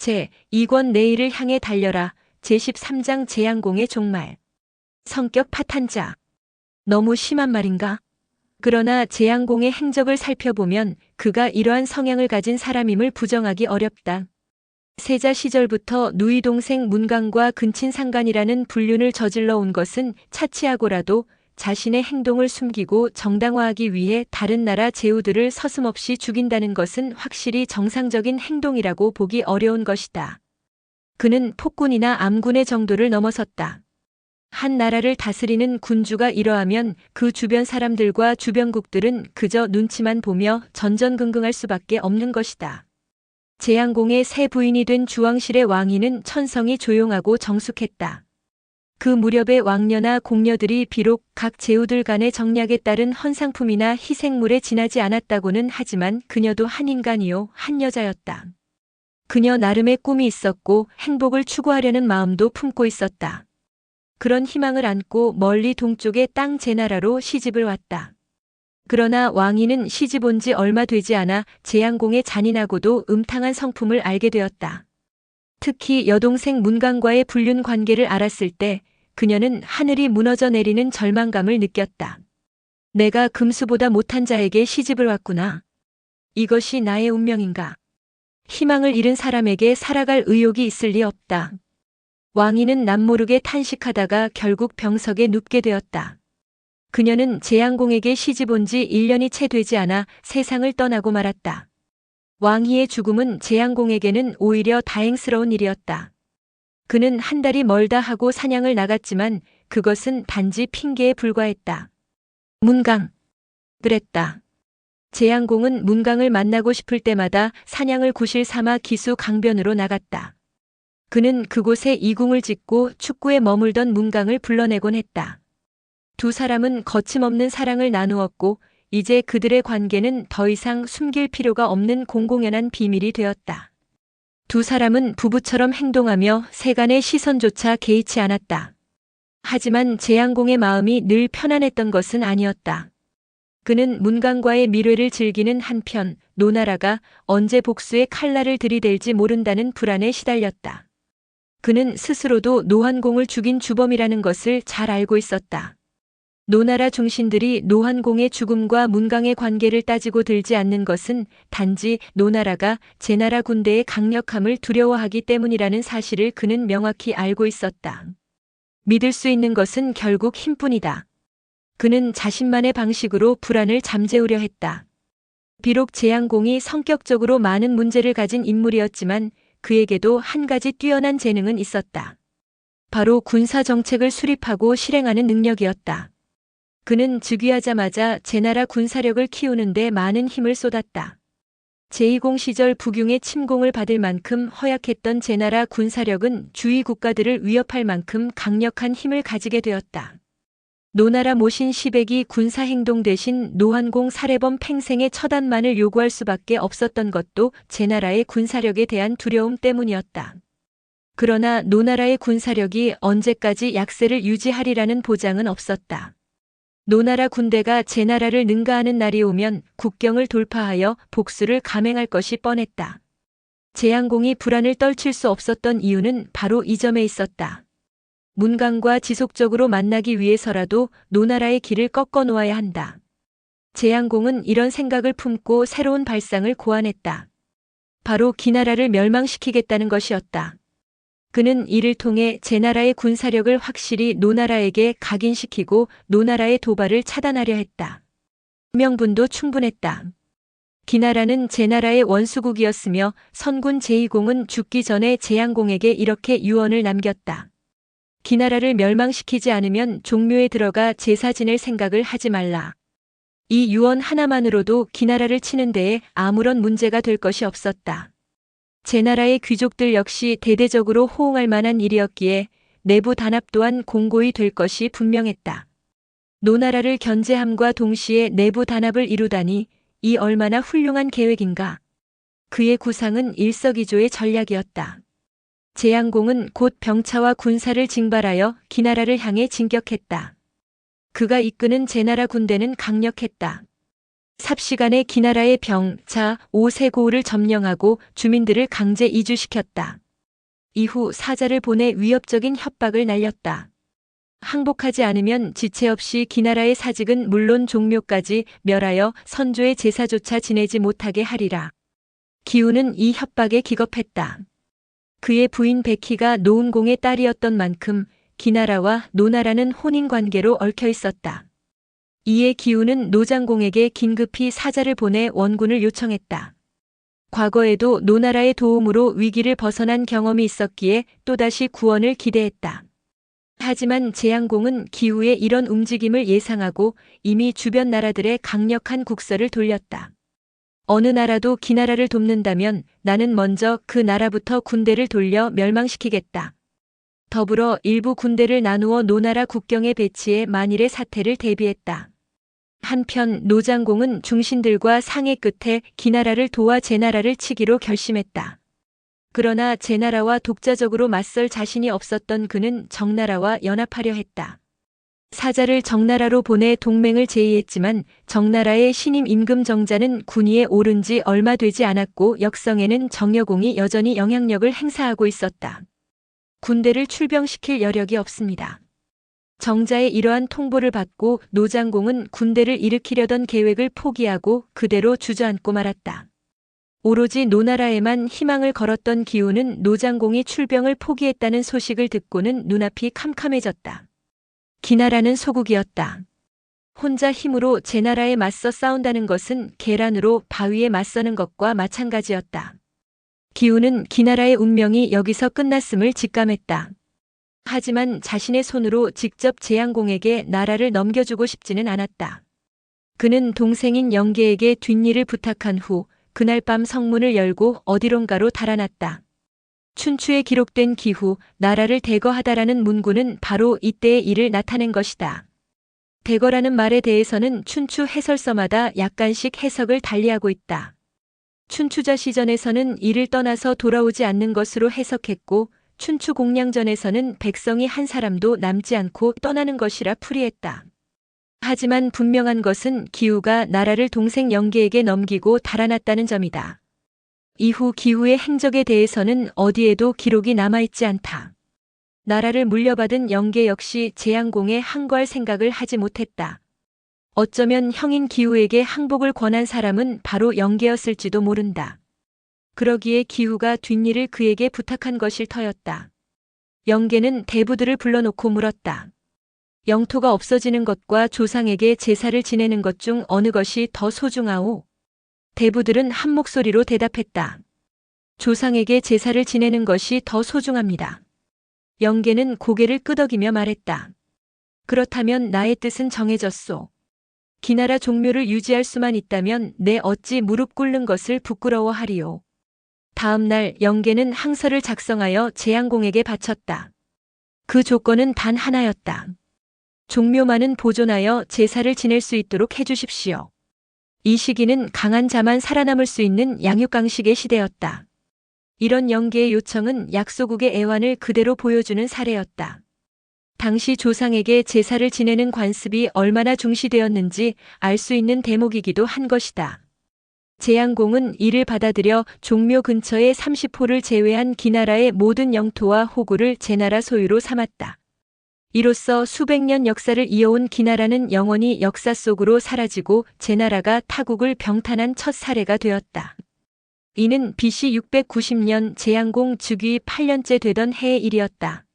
제2권 내일을 향해 달려라. 제13장 재앙공의 종말. 성격 파탄자. 너무 심한 말인가? 그러나 재앙공의 행적을 살펴보면 그가 이러한 성향을 가진 사람임을 부정하기 어렵다. 세자 시절부터 누이 동생 문강과 근친상간이라는 불륜을 저질러 온 것은 차치하고라도 자신의 행동을 숨기고 정당화하기 위해 다른 나라 제후들을 서슴없이 죽인다는 것은 확실히 정상적인 행동이라고 보기 어려운 것이다. 그는 폭군이나 암군의 정도를 넘어섰다. 한 나라를 다스리는 군주가 이러하면 그 주변 사람들과 주변국들은 그저 눈치만 보며 전전긍긍할 수밖에 없는 것이다. 재앙공의 새 부인이 된 주왕실의 왕위는 천성이 조용하고 정숙했다. 그 무렵의 왕녀나 공녀들이 비록 각 제후들 간의 정략에 따른 헌상품이나 희생물에 지나지 않았다고는 하지만 그녀도 한 인간이요 한 여자였다. 그녀 나름의 꿈이 있었고 행복을 추구하려는 마음도 품고 있었다. 그런 희망을 안고 멀리 동쪽의 땅 제나라로 시집을 왔다. 그러나 왕이는 시집 온 지 얼마 되지 않아 재앙공의 잔인하고도 음탕한 성품을 알게 되었다. 특히 여동생 문강과의 불륜 관계를 알았을 때 그녀는 하늘이 무너져 내리는 절망감을 느꼈다. 내가 금수보다 못한 자에게 시집을 왔구나. 이것이 나의 운명인가? 희망을 잃은 사람에게 살아갈 의욕이 있을 리 없다. 왕이는 남모르게 탄식하다가 결국 병석에 눕게 되었다. 그녀는 재앙공에게 시집 온 지 1년이 채 되지 않아 세상을 떠나고 말았다. 왕희의 죽음은 재앙공에게는 오히려 다행스러운 일이었다. 그는 한 달이 멀다 하고 사냥을 나갔지만 그것은 단지 핑계에 불과했다. 문강. 그랬다. 재앙공은 문강을 만나고 싶을 때마다 사냥을 구실 삼아 기수 강변으로 나갔다. 그는 그곳에 이궁을 짓고 축구에 머물던 문강을 불러내곤 했다. 두 사람은 거침없는 사랑을 나누었고 이제 그들의 관계는 더 이상 숨길 필요가 없는 공공연한 비밀이 되었다. 두 사람은 부부처럼 행동하며 세간의 시선조차 개의치 않았다. 하지만 재앙공의 마음이 늘 편안했던 것은 아니었다. 그는 문강과의 밀회를 즐기는 한편 노나라가 언제 복수의 칼날을 들이댈지 모른다는 불안에 시달렸다. 그는 스스로도 노환공을 죽인 주범이라는 것을 잘 알고 있었다. 노나라 중신들이 노환공의 죽음과 문강의 관계를 따지고 들지 않는 것은 단지 노나라가 제나라 군대의 강력함을 두려워하기 때문이라는 사실을 그는 명확히 알고 있었다. 믿을 수 있는 것은 결국 힘뿐이다. 그는 자신만의 방식으로 불안을 잠재우려 했다. 비록 재앙공이 성격적으로 많은 문제를 가진 인물이었지만 그에게도 한 가지 뛰어난 재능은 있었다. 바로 군사 정책을 수립하고 실행하는 능력이었다. 그는 즉위하자마자 제나라 군사력을 키우는 데 많은 힘을 쏟았다. 제2공 시절 북용의 침공을 받을 만큼 허약했던 제나라 군사력은 주위 국가들을 위협할 만큼 강력한 힘을 가지게 되었다. 노나라 모신 시백이 군사행동 대신 노환공 살해범 팽생의 처단만을 요구할 수밖에 없었던 것도 제나라의 군사력에 대한 두려움 때문이었다. 그러나 노나라의 군사력이 언제까지 약세를 유지하리라는 보장은 없었다. 노나라 군대가 제나라를 능가하는 날이 오면 국경을 돌파하여 복수를 감행할 것이 뻔했다. 재앙공이 불안을 떨칠 수 없었던 이유는 바로 이 점에 있었다. 문강과 지속적으로 만나기 위해서라도 노나라의 길을 꺾어 놓아야 한다. 재앙공은 이런 생각을 품고 새로운 발상을 고안했다. 바로 기나라를 멸망시키겠다는 것이었다. 그는 이를 통해 제나라의 군사력을 확실히 노나라에게 각인시키고 노나라의 도발을 차단하려 했다. 명분도 충분했다. 기나라는 제나라의 원수국이었으며 선군 제2공은 죽기 전에 재앙공에게 이렇게 유언을 남겼다. 기나라를 멸망시키지 않으면 종묘에 들어가 제사 지낼 생각을 하지 말라. 이 유언 하나만으로도 기나라를 치는 데에 아무런 문제가 될 것이 없었다. 제나라의 귀족들 역시 대대적으로 호응할 만한 일이었기에 내부 단합 또한 공고히 될 것이 분명했다. 노나라를 견제함과 동시에 내부 단합을 이루다니 이 얼마나 훌륭한 계획인가. 그의 구상은 일석이조의 전략이었다. 재앙공은 곧 병차와 군사를 징발하여 기나라를 향해 진격했다. 그가 이끄는 제나라 군대는 강력했다. 삽시간에 기나라의 병, 자, 오세고우를 점령하고 주민들을 강제 이주시켰다. 이후 사자를 보내 위협적인 협박을 날렸다. 항복하지 않으면 지체 없이 기나라의 사직은 물론 종묘까지 멸하여 선조의 제사조차 지내지 못하게 하리라. 기우는 이 협박에 기겁했다. 그의 부인 백희가 노은공의 딸이었던 만큼 기나라와 노나라는 혼인관계로 얽혀 있었다. 이에 기우는 노장공에게 긴급히 사자를 보내 원군을 요청했다. 과거에도 노나라의 도움으로 위기를 벗어난 경험이 있었기에 또다시 구원을 기대했다. 하지만 재양공은 기우의 이런 움직임을 예상하고 이미 주변 나라들의 강력한 국서를 돌렸다. 어느 나라도 기나라를 돕는다면 나는 먼저 그 나라부터 군대를 돌려 멸망시키겠다. 더불어 일부 군대를 나누어 노나라 국경에 배치해 만일의 사태를 대비했다. 한편 노장공은 중신들과 상의 끝에 기나라를 도와 제나라를 치기로 결심했다. 그러나 제나라와 독자적으로 맞설 자신이 없었던 그는 정나라와 연합하려 했다. 사자를 정나라로 보내 동맹을 제의했지만 정나라의 신임 임금정자는 군위에 오른 지 얼마 되지 않았고 역성에는 정여공이 여전히 영향력을 행사하고 있었다. 군대를 출병시킬 여력이 없습니다. 정자의 이러한 통보를 받고 노장공은 군대를 일으키려던 계획을 포기하고 그대로 주저앉고 말았다. 오로지 노나라에만 희망을 걸었던 기우는 노장공이 출병을 포기했다는 소식을 듣고는 눈앞이 캄캄해졌다. 기나라는 소국이었다. 혼자 힘으로 제나라에 맞서 싸운다는 것은 계란으로 바위에 맞서는 것과 마찬가지였다. 기우는 기나라의 운명이 여기서 끝났음을 직감했다. 하지만 자신의 손으로 직접 재양공에게 나라를 넘겨주고 싶지는 않았다. 그는 동생인 영계에게 뒷일을 부탁한 후 그날 밤 성문을 열고 어디론가로 달아났다. 춘추에 기록된 기후 나라를 대거하다라는 문구는 바로 이때의 일을 나타낸 것이다. 대거라는 말에 대해서는 춘추 해설서마다 약간씩 해석을 달리하고 있다. 춘추자 시전에서는 이를 떠나서 돌아오지 않는 것으로 해석했고 춘추 공량전에서는 백성이 한 사람도 남지 않고 떠나는 것이라 풀이했다. 하지만 분명한 것은 기후가 나라를 동생 영계에게 넘기고 달아났다는 점이다. 이후 기후의 행적에 대해서는 어디에도 기록이 남아있지 않다. 나라를 물려받은 영계 역시 재양공에 항거할 생각을 하지 못했다. 어쩌면 형인 기후에게 항복을 권한 사람은 바로 영계였을지도 모른다. 그러기에 기후가 뒷일을 그에게 부탁한 것일 터였다. 영계는 대부들을 불러놓고 물었다. 영토가 없어지는 것과 조상에게 제사를 지내는 것 중 어느 것이 더 소중하오? 대부들은 한 목소리로 대답했다. 조상에게 제사를 지내는 것이 더 소중합니다. 영계는 고개를 끄덕이며 말했다. 그렇다면 나의 뜻은 정해졌소. 기나라 종묘를 유지할 수만 있다면 내 어찌 무릎 꿇는 것을 부끄러워하리오. 다음 날 영계는 항서를 작성하여 재양공에게 바쳤다. 그 조건은 단 하나였다. 종묘만은 보존하여 제사를 지낼 수 있도록 해주십시오. 이 시기는 강한 자만 살아남을 수 있는 양육강식의 시대였다. 이런 영계의 요청은 약소국의 애환을 그대로 보여주는 사례였다. 당시 조상에게 제사를 지내는 관습이 얼마나 중시되었는지 알 수 있는 대목이기도 한 것이다. 재양공은 이를 받아들여 종묘 근처의 30호를 제외한 기나라의 모든 영토와 호구를 제나라 소유로 삼았다. 이로써 수백 년 역사를 이어온 기나라는 영원히 역사 속으로 사라지고 제나라가 타국을 병탄한 첫 사례가 되었다. 이는 BC 690년 재양공 즉위 8년째 되던 해의 일이었다.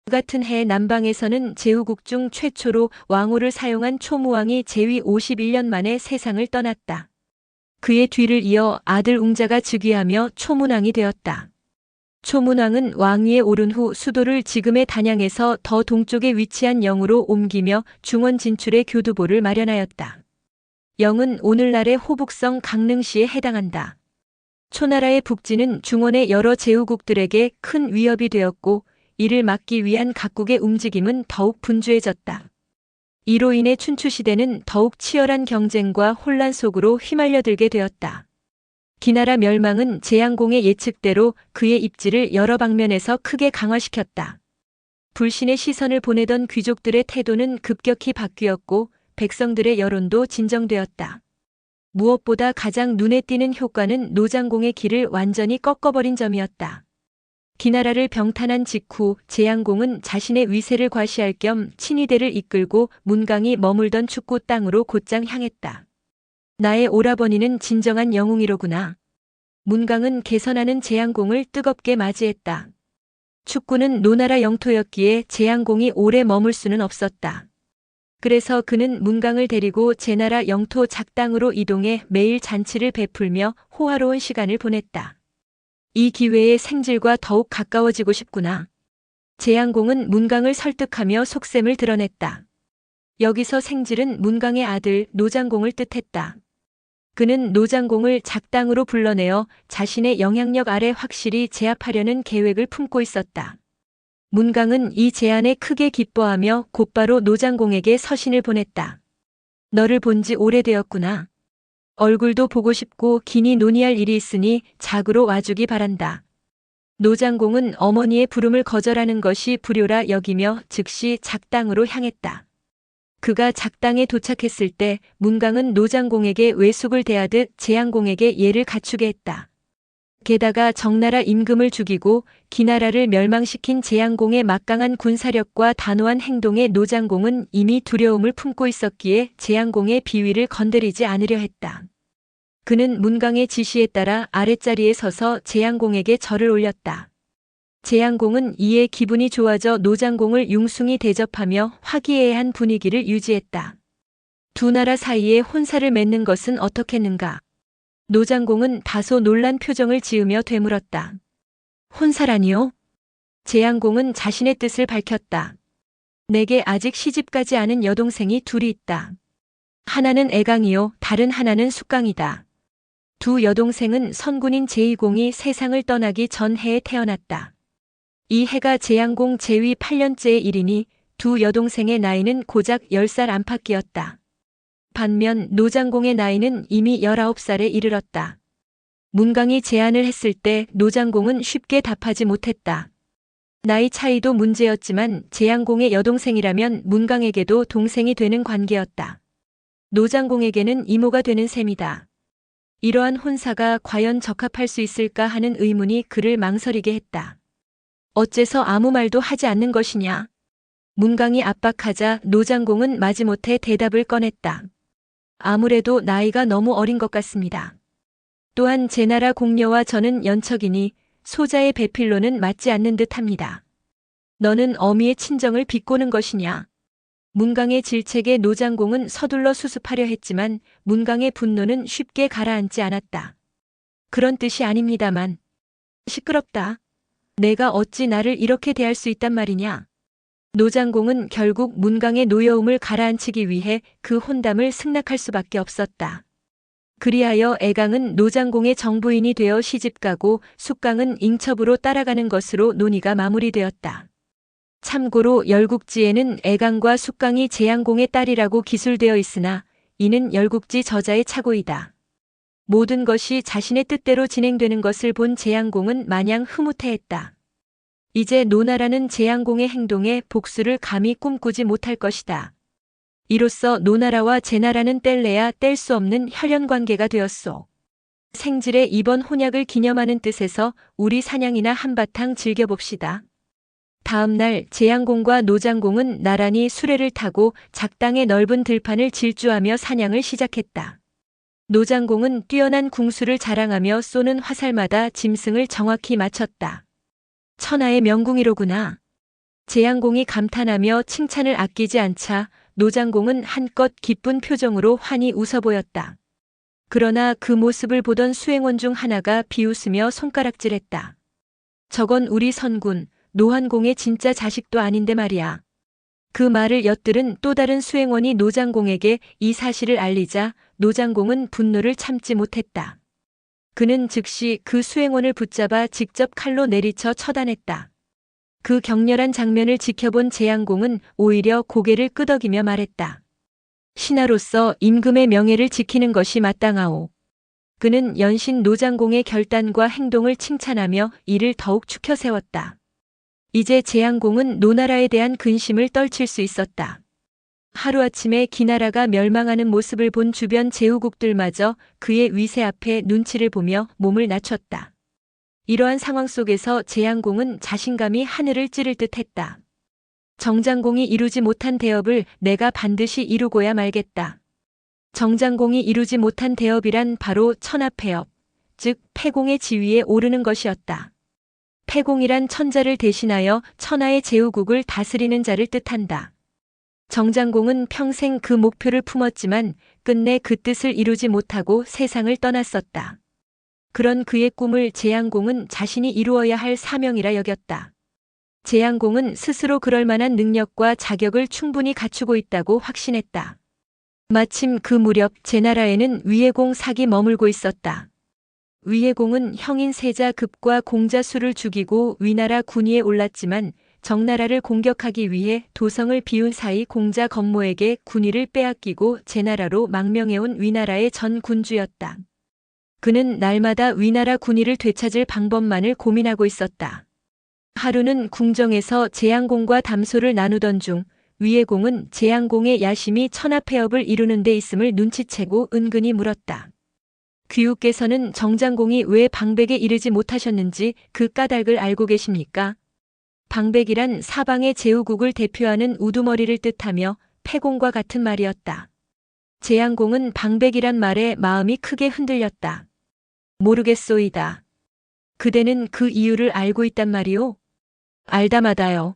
그 같은 해 남방에서는 제후국 중 최초로 왕호를 사용한 초무왕이 재위 51년 만에 세상을 떠났다. 그의 뒤를 이어 아들 웅자가 즉위하며 초문왕이 되었다. 초문왕은 왕위에 오른 후 수도를 지금의 단양에서 더 동쪽에 위치한 영으로 옮기며 중원 진출의 교두보를 마련하였다. 영은 오늘날의 호북성 강릉시에 해당한다. 초나라의 북진은 중원의 여러 제후국들에게 큰 위협이 되었고 이를 막기 위한 각국의 움직임은 더욱 분주해졌다. 이로 인해 춘추시대는 더욱 치열한 경쟁과 혼란 속으로 휘말려들게 되었다. 기나라 멸망은 재양공의 예측대로 그의 입지를 여러 방면에서 크게 강화시켰다. 불신의 시선을 보내던 귀족들의 태도는 급격히 바뀌었고 백성들의 여론도 진정되었다. 무엇보다 가장 눈에 띄는 효과는 노장공의 길을 완전히 꺾어버린 점이었다. 기나라를 병탄한 직후 재양공은 자신의 위세를 과시할 겸 친위대를 이끌고 문강이 머물던 축구 땅으로 곧장 향했다. 나의 오라버니는 진정한 영웅이로구나. 문강은 개선하는 재양공을 뜨겁게 맞이했다. 축구는 노나라 영토였기에 재양공이 오래 머물 수는 없었다. 그래서 그는 문강을 데리고 제나라 영토 작당으로 이동해 매일 잔치를 베풀며 호화로운 시간을 보냈다. 이 기회에 생질과 더욱 가까워지고 싶구나. 재양공은 문강을 설득하며 속셈을 드러냈다. 여기서 생질은 문강의 아들 노장공을 뜻했다. 그는 노장공을 작당으로 불러내어 자신의 영향력 아래 확실히 제압하려는 계획을 품고 있었다. 문강은 이 제안에 크게 기뻐하며 곧바로 노장공에게 서신을 보냈다. 너를 본 지 오래되었구나. 얼굴도 보고 싶고 긴히 논의할 일이 있으니 작으로 와주기 바란다. 노장공은 어머니의 부름을 거절하는 것이 불효라 여기며 즉시 작당으로 향했다. 그가 작당에 도착했을 때 문강은 노장공에게 외숙을 대하듯 재양공에게 예를 갖추게 했다. 게다가 정나라 임금을 죽이고 기나라를 멸망시킨 재양공의 막강한 군사력과 단호한 행동에 노장공은 이미 두려움을 품고 있었기에 재양공의 비위를 건드리지 않으려 했다. 그는 문강의 지시에 따라 아랫자리에 서서 재양공에게 절을 올렸다. 재양공은 이에 기분이 좋아져 노장공을 융숭이 대접하며 화기애애한 분위기를 유지했다. 두 나라 사이에 혼사를 맺는 것은 어떻겠는가? 노장공은 다소 놀란 표정을 지으며 되물었다. 혼사라니요? 재양공은 자신의 뜻을 밝혔다. 내게 아직 시집가지 않은 여동생이 둘이 있다. 하나는 애강이요, 다른 하나는 숙강이다. 두 여동생은 선군인 제2공이 세상을 떠나기 전 해에 태어났다. 이 해가 재양공 재위 8년째의 일이니 두 여동생의 나이는 고작 10살 안팎이었다. 반면 노장공의 나이는 이미 19살에 이르렀다. 문강이 제안을 했을 때 노장공은 쉽게 답하지 못했다. 나이 차이도 문제였지만 재양공의 여동생이라면 문강에게도 동생이 되는 관계였다. 노장공에게는 이모가 되는 셈이다. 이러한 혼사가 과연 적합할 수 있을까 하는 의문이 그를 망설이게 했다. 어째서 아무 말도 하지 않는 것이냐? 문강이 압박하자 노장공은 마지못해 대답을 꺼냈다. 아무래도 나이가 너무 어린 것 같습니다. 또한 제나라 공녀와 저는 연척이니 소자의 배필로는 맞지 않는 듯합니다. 너는 어미의 친정을 비꼬는 것이냐? 문강의 질책에 노장공은 서둘러 수습하려 했지만 문강의 분노는 쉽게 가라앉지 않았다. 그런 뜻이 아닙니다만. 시끄럽다. 내가 어찌 나를 이렇게 대할 수 있단 말이냐? 노장공은 결국 문강의 노여움을 가라앉히기 위해 그 혼담을 승낙할 수밖에 없었다. 그리하여 애강은 노장공의 정부인이 되어 시집가고 숙강은 잉첩으로 따라가는 것으로 논의가 마무리되었다. 참고로 열국지에는 애강과 숙강이 재양공의 딸이라고 기술되어 있으나 이는 열국지 저자의 착오이다. 모든 것이 자신의 뜻대로 진행되는 것을 본 재양공은 마냥 흐뭇해했다. 이제 노나라는 재양공의 행동에 복수를 감히 꿈꾸지 못할 것이다. 이로써 노나라와 제나라는 뗄래야 뗄 수 없는 혈연관계가 되었소. 생질의 이번 혼약을 기념하는 뜻에서 우리 사냥이나 한바탕 즐겨봅시다. 다음 날 재양공과 노장공은 나란히 수레를 타고 작당의 넓은 들판을 질주하며 사냥을 시작했다. 노장공은 뛰어난 궁수를 자랑하며 쏘는 화살마다 짐승을 정확히 맞췄다. 천하의 명궁이로구나. 재양공이 감탄하며 칭찬을 아끼지 않자 노장공은 한껏 기쁜 표정으로 환히 웃어 보였다. 그러나 그 모습을 보던 수행원 중 하나가 비웃으며 손가락질했다. 저건 우리 선군, 노환공의 진짜 자식도 아닌데 말이야. 그 말을 엿들은 또 다른 수행원이 노장공에게 이 사실을 알리자 노장공은 분노를 참지 못했다. 그는 즉시 그 수행원을 붙잡아 직접 칼로 내리쳐 처단했다. 그 격렬한 장면을 지켜본 재양공은 오히려 고개를 끄덕이며 말했다. 신하로서 임금의 명예를 지키는 것이 마땅하오. 그는 연신 노장공의 결단과 행동을 칭찬하며 이를 더욱 추켜 세웠다. 이제 재양공은 노나라에 대한 근심을 떨칠 수 있었다. 하루아침에 기나라가 멸망하는 모습을 본 주변 제후국들마저 그의 위세 앞에 눈치를 보며 몸을 낮췄다. 이러한 상황 속에서 재앙공은 자신감이 하늘을 찌를 듯했다. 정장공이 이루지 못한 대업을 내가 반드시 이루고야 말겠다. 정장공이 이루지 못한 대업이란 바로 천하폐업, 즉 패공의 지위에 오르는 것이었다. 패공이란 천자를 대신하여 천하의 제후국을 다스리는 자를 뜻한다. 정장공은 평생 그 목표를 품었지만 끝내 그 뜻을 이루지 못하고 세상을 떠났었다. 그런 그의 꿈을 재앙공은 자신이 이루어야 할 사명이라 여겼다. 재앙공은 스스로 그럴 만한 능력과 자격을 충분히 갖추고 있다고 확신했다. 마침 그 무렵 제나라에는 위해공 삭이 머물고 있었다. 위해공은 형인 세자 급과 공자 수를 죽이고 위나라 군위에 올랐지만 정나라를 공격하기 위해 도성을 비운 사이 공자 건모에게 군위를 빼앗기고 제나라로 망명해온 위나라의 전 군주였다. 그는 날마다 위나라 군위를 되찾을 방법만을 고민하고 있었다. 하루는 궁정에서 재앙공과 담소를 나누던 중 위해공은 재앙공의 야심이 천하폐업을 이루는 데 있음을 눈치채고 은근히 물었다. 귀우께서는 정장공이 왜 방백에 이르지 못하셨는지 그 까닭을 알고 계십니까? 방백이란 사방의 제후국을 대표하는 우두머리를 뜻하며 패공과 같은 말이었다. 재앙공은 방백이란 말에 마음이 크게 흔들렸다. 모르겠소이다. 그대는 그 이유를 알고 있단 말이오? 알다마다요.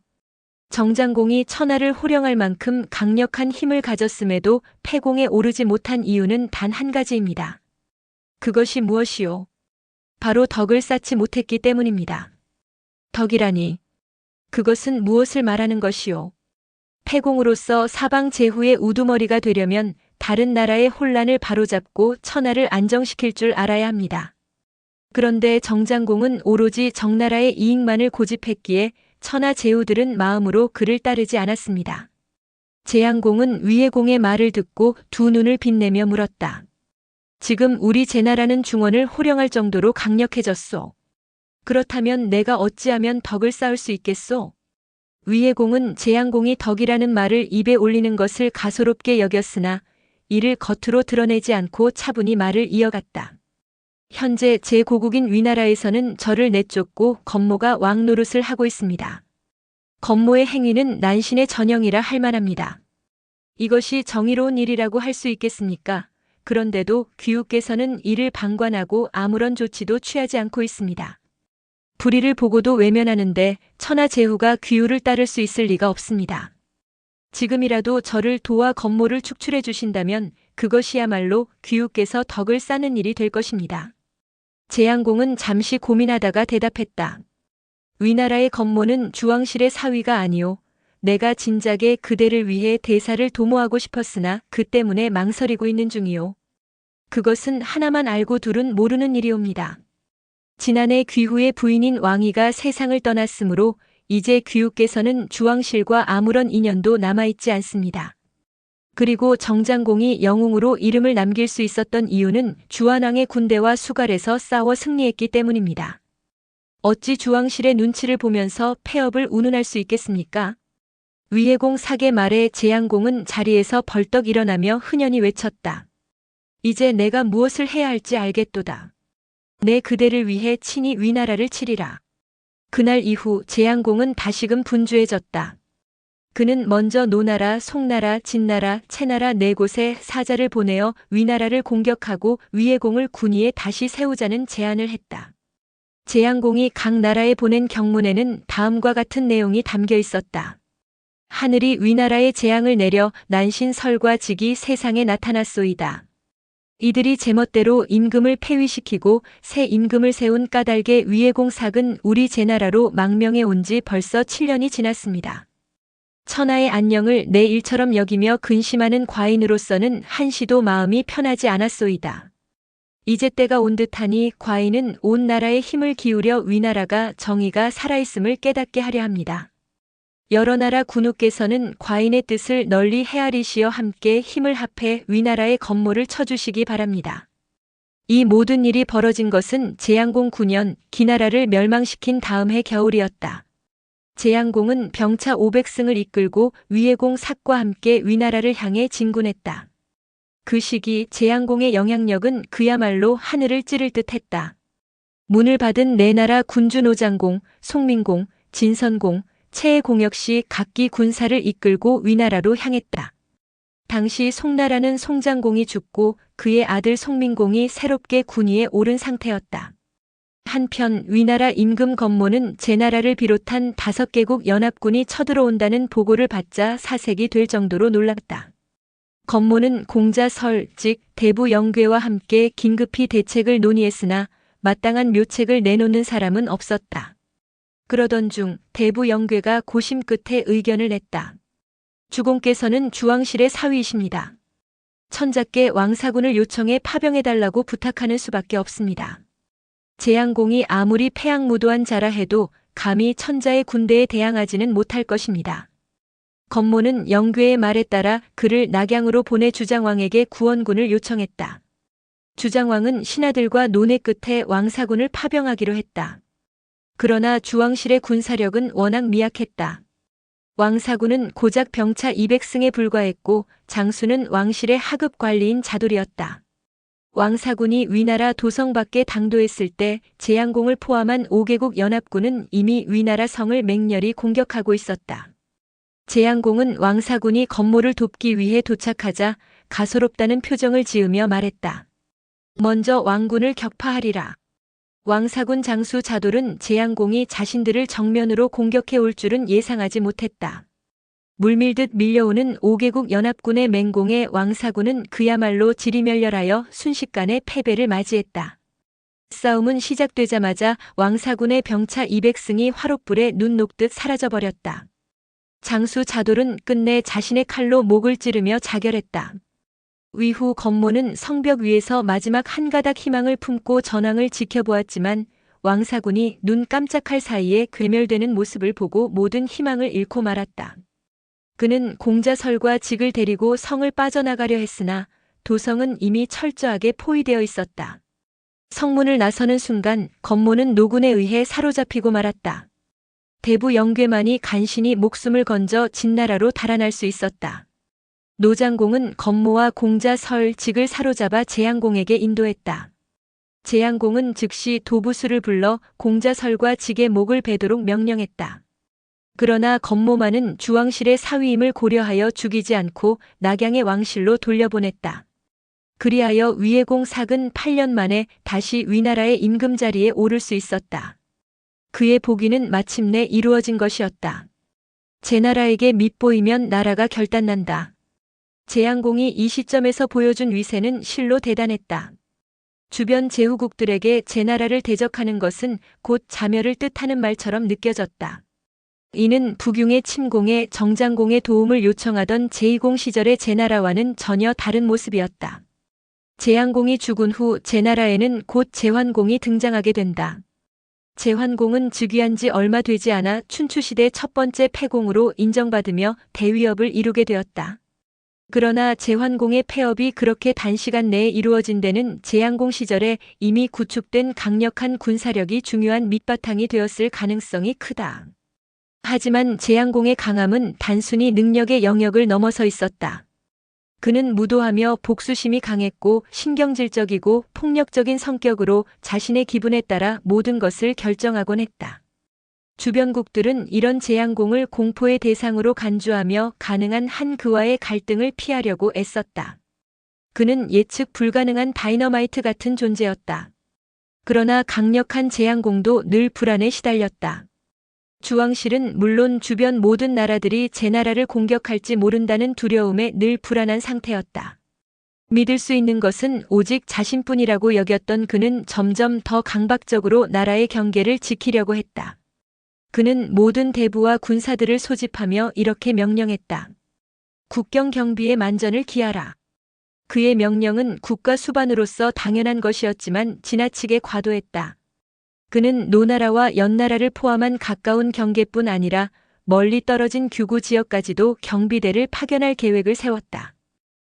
정장공이 천하를 호령할 만큼 강력한 힘을 가졌음에도 패공에 오르지 못한 이유는 단 한 가지입니다. 그것이 무엇이오? 바로 덕을 쌓지 못했기 때문입니다. 덕이라니. 그것은 무엇을 말하는 것이오? 패공으로서 사방 제후의 우두머리가 되려면 다른 나라의 혼란을 바로잡고 천하를 안정시킬 줄 알아야 합니다. 그런데 정장공은 오로지 정나라의 이익만을 고집했기에 천하 제후들은 마음으로 그를 따르지 않았습니다. 재앙공은 위해공의 말을 듣고 두 눈을 빛내며 물었다. 지금 우리 제나라는 중원을 호령할 정도로 강력해졌소. 그렇다면 내가 어찌하면 덕을 쌓을 수 있겠소? 위해공은 재앙공이 덕이라는 말을 입에 올리는 것을 가소롭게 여겼으나 이를 겉으로 드러내지 않고 차분히 말을 이어갔다. 현재 제5국인 위나라에서는 저를 내쫓고 건모가 왕 노릇을 하고 있습니다. 건모의 행위는 난신의 전형이라 할 만합니다. 이것이 정의로운 일이라고 할 수 있겠습니까? 그런데도 귀우께서는 이를 방관하고 아무런 조치도 취하지 않고 있습니다. 불의를 보고도 외면하는데 천하 제후가 귀우를 따를 수 있을 리가 없습니다. 지금이라도 저를 도와 건모를 축출해 주신다면 그것이야말로 귀우께서 덕을 쌓는 일이 될 것입니다. 재앙공은 잠시 고민하다가 대답했다. 위나라의 건모는 주왕실의 사위가 아니오. 내가 진작에 그대를 위해 대사를 도모하고 싶었으나 그 때문에 망설이고 있는 중이오. 그것은 하나만 알고 둘은 모르는 일이옵니다. 지난해 귀후의 부인인 왕이가 세상을 떠났으므로 이제 귀후께서는 주왕실과 아무런 인연도 남아있지 않습니다. 그리고 정장공이 영웅으로 이름을 남길 수 있었던 이유는 주한왕의 군대와 수갈에서 싸워 승리했기 때문입니다. 어찌 주왕실의 눈치를 보면서 폐업을 운운할 수 있겠습니까? 위해공 삭의 말에 재앙공은 자리에서 벌떡 일어나며 흔연히 외쳤다. 이제 내가 무엇을 해야 할지 알겠도다. 내 그대를 위해 친히 위나라를 치리라. 그날 이후 재앙공은 다시금 분주해졌다. 그는 먼저 노나라, 송나라, 진나라, 채나라 네 곳에 사자를 보내어 위나라를 공격하고 위해공을 군위에 다시 세우자는 제안을 했다. 재앙공이 각 나라에 보낸 경문에는 다음과 같은 내용이 담겨 있었다. 하늘이 위나라에 재앙을 내려 난신 설과 직이 세상에 나타났소이다. 이들이 제멋대로 임금을 폐위시키고 새 임금을 세운 까닭에 위해공 삭은 우리 제나라로 망명해 온 지 벌써 7년이 지났습니다. 천하의 안녕을 내 일처럼 여기며 근심하는 과인으로서는 한시도 마음이 편하지 않았소이다. 이제 때가 온 듯하니 과인은 온 나라에 힘을 기울여 위나라가 정의가 살아있음을 깨닫게 하려 합니다. 여러 나라 군우께서는 과인의 뜻을 널리 헤아리시어 함께 힘을 합해 위나라의 건모를 쳐주시기 바랍니다. 이 모든 일이 벌어진 것은 재앙공 9년 기나라를 멸망시킨 다음 해 겨울이었다. 제양공은 병차 500승을 이끌고 위해공 삭과 함께 위나라를 향해 진군했다. 그 시기 제양공의 영향력은 그야말로 하늘을 찌를 듯했다. 문을 받은 네 나라 군주 노장공, 송민공, 진선공, 최혜공 역시 각기 군사를 이끌고 위나라로 향했다. 당시 송나라는 송장공이 죽고 그의 아들 송민공이 새롭게 군위에 오른 상태였다. 한편 위나라 임금 건모는 제나라를 비롯한 5개국 연합군이 쳐들어온다는 보고를 받자 사색이 될 정도로 놀랐다. 건모는 공자설, 즉 대부 영괴와 함께 긴급히 대책을 논의했으나 마땅한 묘책을 내놓는 사람은 없었다. 그러던 중 대부 영괴가 고심 끝에 의견을 냈다. 주공께서는 주왕실의 사위이십니다. 천자께 왕사군을 요청해 파병해달라고 부탁하는 수밖에 없습니다. 제양공이 아무리 패양무도한 자라 해도 감히 천자의 군대에 대항하지는 못할 것입니다. 건모는 영괴의 말에 따라 그를 낙양으로 보내 주장왕에게 구원군을 요청했다. 주장왕은 신하들과 논의 끝에 왕사군을 파병하기로 했다. 그러나 주왕실의 군사력은 워낙 미약했다. 왕사군은 고작 병차 200승에 불과했고 장수는 왕실의 하급 관리인 자돌이었다. 왕사군이 위나라 도성 밖에 당도했을 때 제양공을 포함한 5개국 연합군은 이미 위나라 성을 맹렬히 공격하고 있었다. 제양공은 왕사군이 건모를 돕기 위해 도착하자 가소롭다는 표정을 지으며 말했다. 먼저 왕군을 격파하리라. 왕사군 장수 자돌은 제양공이 자신들을 정면으로 공격해 올 줄은 예상하지 못했다. 물밀듯 밀려오는 5개국 연합군의 맹공에 왕사군은 그야말로 지리멸렬하여 순식간에 패배를 맞이했다. 싸움은 시작되자마자 왕사군의 병차 200승이 화롯불에 눈 녹듯 사라져버렸다. 장수 자돌은 끝내 자신의 칼로 목을 찌르며 자결했다. 위후 건모는 성벽 위에서 마지막 한 가닥 희망을 품고 전황을 지켜보았지만 왕사군이 눈 깜짝할 사이에 괴멸되는 모습을 보고 모든 희망을 잃고 말았다. 그는 공자설과 직을 데리고 성을 빠져나가려 했으나 도성은 이미 철저하게 포위되어 있었다. 성문을 나서는 순간 건모는 노군에 의해 사로잡히고 말았다. 대부 영괴만이 간신히 목숨을 건져 진나라로 달아날 수 있었다. 노장공은 건모와 공자설 직을 사로잡아 제양공에게 인도했다. 제양공은 즉시 도부수를 불러 공자설과 직의 목을 베도록 명령했다. 그러나 건모만은 주왕실의 사위임을 고려하여 죽이지 않고 낙양의 왕실로 돌려보냈다. 그리하여 위해공 삭은 8년 만에 다시 위나라의 임금 자리에 오를 수 있었다. 그의 복위는 마침내 이루어진 것이었다. 제나라에게 밑보이면 나라가 결단난다. 제양공이 이 시점에서 보여준 위세는 실로 대단했다. 주변 제후국들에게 제나라를 대적하는 것은 곧 자멸을 뜻하는 말처럼 느껴졌다. 이는 북융의 침공에 정장공의 도움을 요청하던 제2공 시절의 제나라와는 전혀 다른 모습이었다. 제양공이 죽은 후 제나라에는 곧 제환공이 등장하게 된다. 제환공은 즉위한 지 얼마 되지 않아 춘추시대 첫 번째 패공으로 인정받으며 대위협을 이루게 되었다. 그러나 제환공의 폐업이 그렇게 단시간 내에 이루어진 데는 제양공 시절에 이미 구축된 강력한 군사력이 중요한 밑바탕이 되었을 가능성이 크다. 하지만 제양공의 강함은 단순히 능력의 영역을 넘어서 있었다. 그는 무도하며 복수심이 강했고 신경질적이고 폭력적인 성격으로 자신의 기분에 따라 모든 것을 결정하곤 했다. 주변국들은 이런 제양공을 공포의 대상으로 간주하며 가능한 한 그와의 갈등을 피하려고 애썼다. 그는 예측 불가능한 다이너마이트 같은 존재였다. 그러나 강력한 제양공도 늘 불안에 시달렸다. 주왕실은 물론 주변 모든 나라들이 제나라를 공격할지 모른다는 두려움에 늘 불안한 상태였다. 믿을 수 있는 것은 오직 자신뿐이라고 여겼던 그는 점점 더 강박적으로 나라의 경계를 지키려고 했다. 그는 모든 대부와 군사들을 소집하며 이렇게 명령했다. 국경 경비에 만전을 기하라. 그의 명령은 국가 수반으로서 당연한 것이었지만 지나치게 과도했다. 그는 노나라와 연나라를 포함한 가까운 경계뿐 아니라 멀리 떨어진 규구 지역까지도 경비대를 파견할 계획을 세웠다.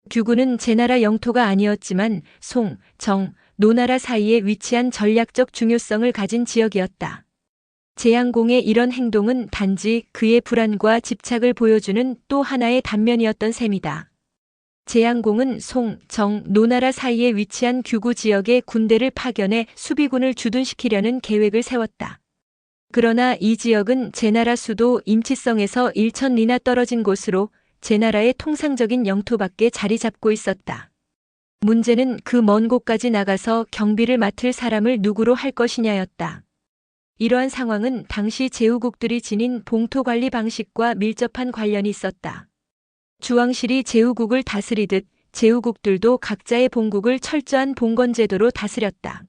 규구는 제나라 영토가 아니었지만 송, 정, 노나라 사이에 위치한 전략적 중요성을 가진 지역이었다. 재앙공의 이런 행동은 단지 그의 불안과 집착을 보여주는 또 하나의 단면이었던 셈이다. 재앙공은 송, 정, 노나라 사이에 위치한 규구 지역에 군대를 파견해 수비군을 주둔시키려는 계획을 세웠다. 그러나 이 지역은 제나라 수도 임치성에서 1000리나 떨어진 곳으로 제나라의 통상적인 영토밖에 자리 잡고 있었다. 문제는 그 먼 곳까지 나가서 경비를 맡을 사람을 누구로 할 것이냐였다. 이러한 상황은 당시 제후국들이 지닌 봉토관리 방식과 밀접한 관련이 있었다. 주왕실이 제후국을 다스리듯 제후국들도 각자의 본국을 철저한 봉건제도로 다스렸다.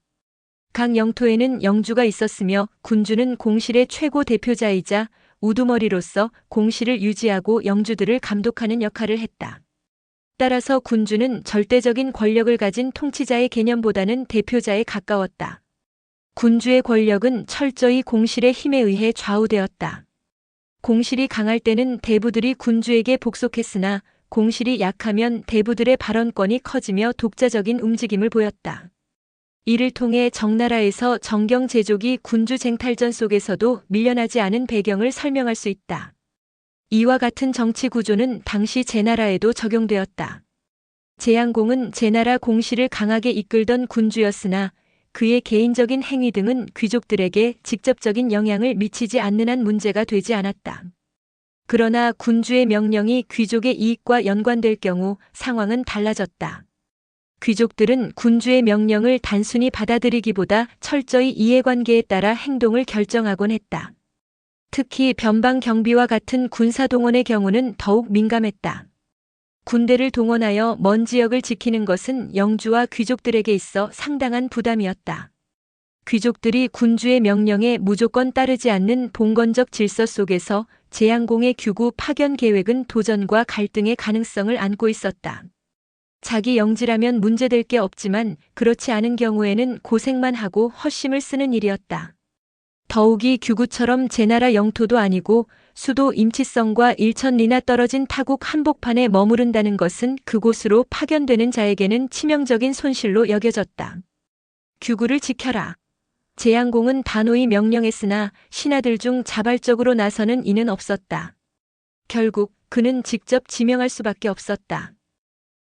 각 영토에는 영주가 있었으며 군주는 공실의 최고 대표자이자 우두머리로서 공실을 유지하고 영주들을 감독하는 역할을 했다. 따라서 군주는 절대적인 권력을 가진 통치자의 개념보다는 대표자에 가까웠다. 군주의 권력은 철저히 공실의 힘에 의해 좌우되었다. 공실이 강할 때는 대부들이 군주에게 복속했으나 공실이 약하면 대부들의 발언권이 커지며 독자적인 움직임을 보였다. 이를 통해 정나라에서 정경 제족이 군주 쟁탈전 속에서도 밀려나지 않은 배경을 설명할 수 있다. 이와 같은 정치 구조는 당시 제나라에도 적용되었다. 재앙공은 제나라 공실을 강하게 이끌던 군주였으나 그의 개인적인 행위 등은 귀족들에게 직접적인 영향을 미치지 않는 한 문제가 되지 않았다. 그러나 군주의 명령이 귀족의 이익과 연관될 경우 상황은 달라졌다. 귀족들은 군주의 명령을 단순히 받아들이기보다 철저히 이해관계에 따라 행동을 결정하곤 했다. 특히 변방 경비와 같은 군사동원의 경우는 더욱 민감했다. 군대를 동원하여 먼 지역을 지키는 것은 영주와 귀족들에게 있어 상당한 부담이었다. 귀족들이 군주의 명령에 무조건 따르지 않는 봉건적 질서 속에서 재앙공의 규구 파견 계획은 도전과 갈등의 가능성을 안고 있었다. 자기 영지라면 문제될 게 없지만 그렇지 않은 경우에는 고생만 하고 헛심을 쓰는 일이었다. 더욱이 규구처럼 제나라 영토도 아니고 수도 임치성과 1000리나 떨어진 타국 한복판에 머무른다는 것은 그곳으로 파견되는 자에게는 치명적인 손실로 여겨졌다. 규구를 지켜라. 재앙공은 단호히 명령했으나 신하들 중 자발적으로 나서는 이는 없었다. 결국 그는 직접 지명할 수밖에 없었다.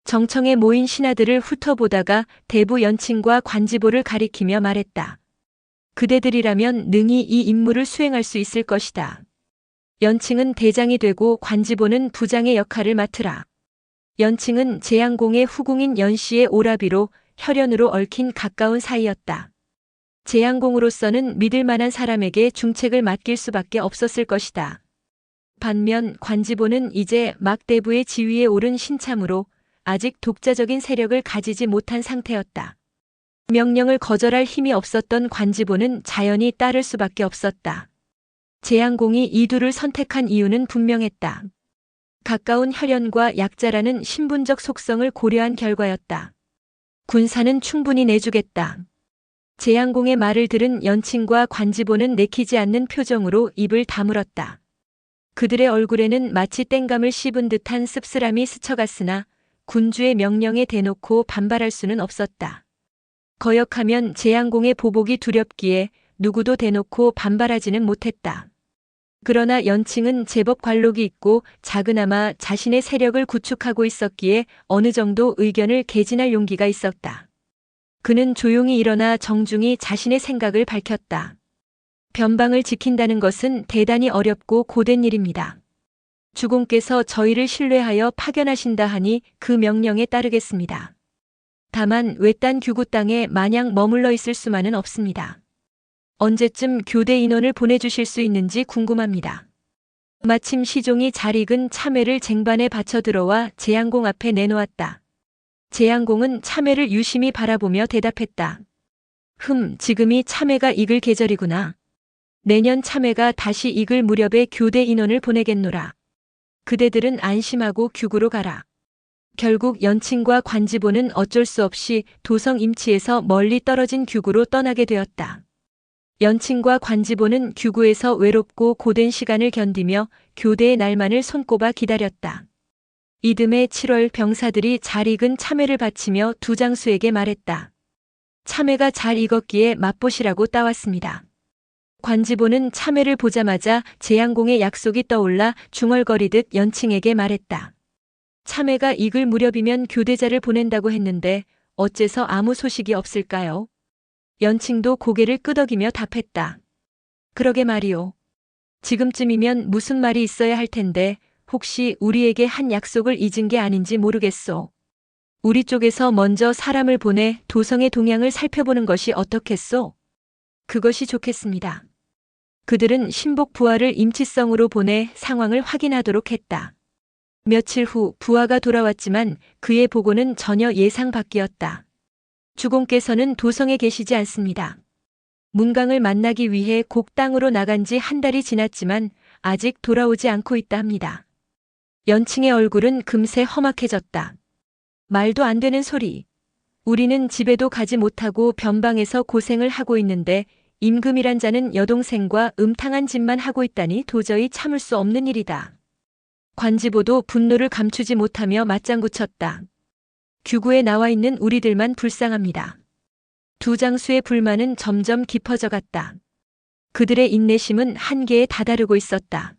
정청에 모인 신하들을 훑어보다가 대부 연칭과 관지보를 가리키며 말했다. 그대들이라면 능히 이 임무를 수행할 수 있을 것이다. 연칭은 대장이 되고 관지보는 부장의 역할을 맡으라. 연칭은 재앙공의 후궁인 연씨의 오라비로 혈연으로 얽힌 가까운 사이였다. 재앙공으로서는 믿을 만한 사람에게 중책을 맡길 수밖에 없었을 것이다. 반면 관지보는 이제 막 대부의 지위에 오른 신참으로 아직 독자적인 세력을 가지지 못한 상태였다. 명령을 거절할 힘이 없었던 관지보는 자연히 따를 수밖에 없었다. 재앙공이 이 둘을 선택한 이유는 분명했다. 가까운 혈연과 약자라는 신분적 속성을 고려한 결과였다. 군사는 충분히 내주겠다. 재앙공의 말을 들은 연칭과 관지보는 내키지 않는 표정으로 입을 다물었다. 그들의 얼굴에는 마치 땡감을 씹은 듯한 씁쓸함이 스쳐갔으나 군주의 명령에 대놓고 반발할 수는 없었다. 거역하면 재앙공의 보복이 두렵기에 누구도 대놓고 반발하지는 못했다. 그러나 연칭은 제법 관록이 있고 작으나마 자신의 세력을 구축하고 있었기에 어느 정도 의견을 개진할 용기가 있었다. 그는 조용히 일어나 정중히 자신의 생각을 밝혔다. 변방을 지킨다는 것은 대단히 어렵고 고된 일입니다. 주공께서 저희를 신뢰하여 파견하신다 하니 그 명령에 따르겠습니다. 다만 외딴 규구 땅에 마냥 머물러 있을 수만은 없습니다. 언제쯤 교대 인원을 보내주실 수 있는지 궁금합니다. 마침 시종이 잘 익은 참외를 쟁반에 받쳐 들어와 재앙공 앞에 내놓았다. 재앙공은 참외를 유심히 바라보며 대답했다. 지금이 참외가 익을 계절이구나. 내년 참외가 다시 익을 무렵에 교대 인원을 보내겠노라. 그대들은 안심하고 규구로 가라. 결국 연칭과 관지보는 어쩔 수 없이 도성 임치에서 멀리 떨어진 규구로 떠나게 되었다. 연칭과 관지보는 규구에서 외롭고 고된 시간을 견디며 교대의 날만을 손꼽아 기다렸다. 이듬해 7월 병사들이 잘 익은 참외를 바치며 두 장수에게 말했다. 참외가 잘 익었기에 맛보시라고 따왔습니다. 관지보는 참외를 보자마자 재양공의 약속이 떠올라 중얼거리듯 연칭에게 말했다. 참외가 익을 무렵이면 교대자를 보낸다고 했는데 어째서 아무 소식이 없을까요? 연칭도 고개를 끄덕이며 답했다. 그러게 말이오. 지금쯤이면 무슨 말이 있어야 할 텐데 혹시 우리에게 한 약속을 잊은 게 아닌지 모르겠소. 우리 쪽에서 먼저 사람을 보내 도성의 동향을 살펴보는 것이 어떻겠소? 그것이 좋겠습니다. 그들은 신복 부하를 임치성으로 보내 상황을 확인하도록 했다. 며칠 후 부하가 돌아왔지만 그의 보고는 전혀 예상 밖이었다. 주공께서는 도성에 계시지 않습니다. 문강을 만나기 위해 곡당으로 나간 지 한 달이 지났지만 아직 돌아오지 않고 있다 합니다. 연칭의 얼굴은 금세 험악해졌다. 말도 안 되는 소리. 우리는 집에도 가지 못하고 변방에서 고생을 하고 있는데 임금이란 자는 여동생과 음탕한 짓만 하고 있다니 도저히 참을 수 없는 일이다. 관지보도 분노를 감추지 못하며 맞장구 쳤다. 규구에 나와 있는 우리들만 불쌍합니다. 두 장수의 불만은 점점 깊어져 갔다. 그들의 인내심은 한계에 다다르고 있었다.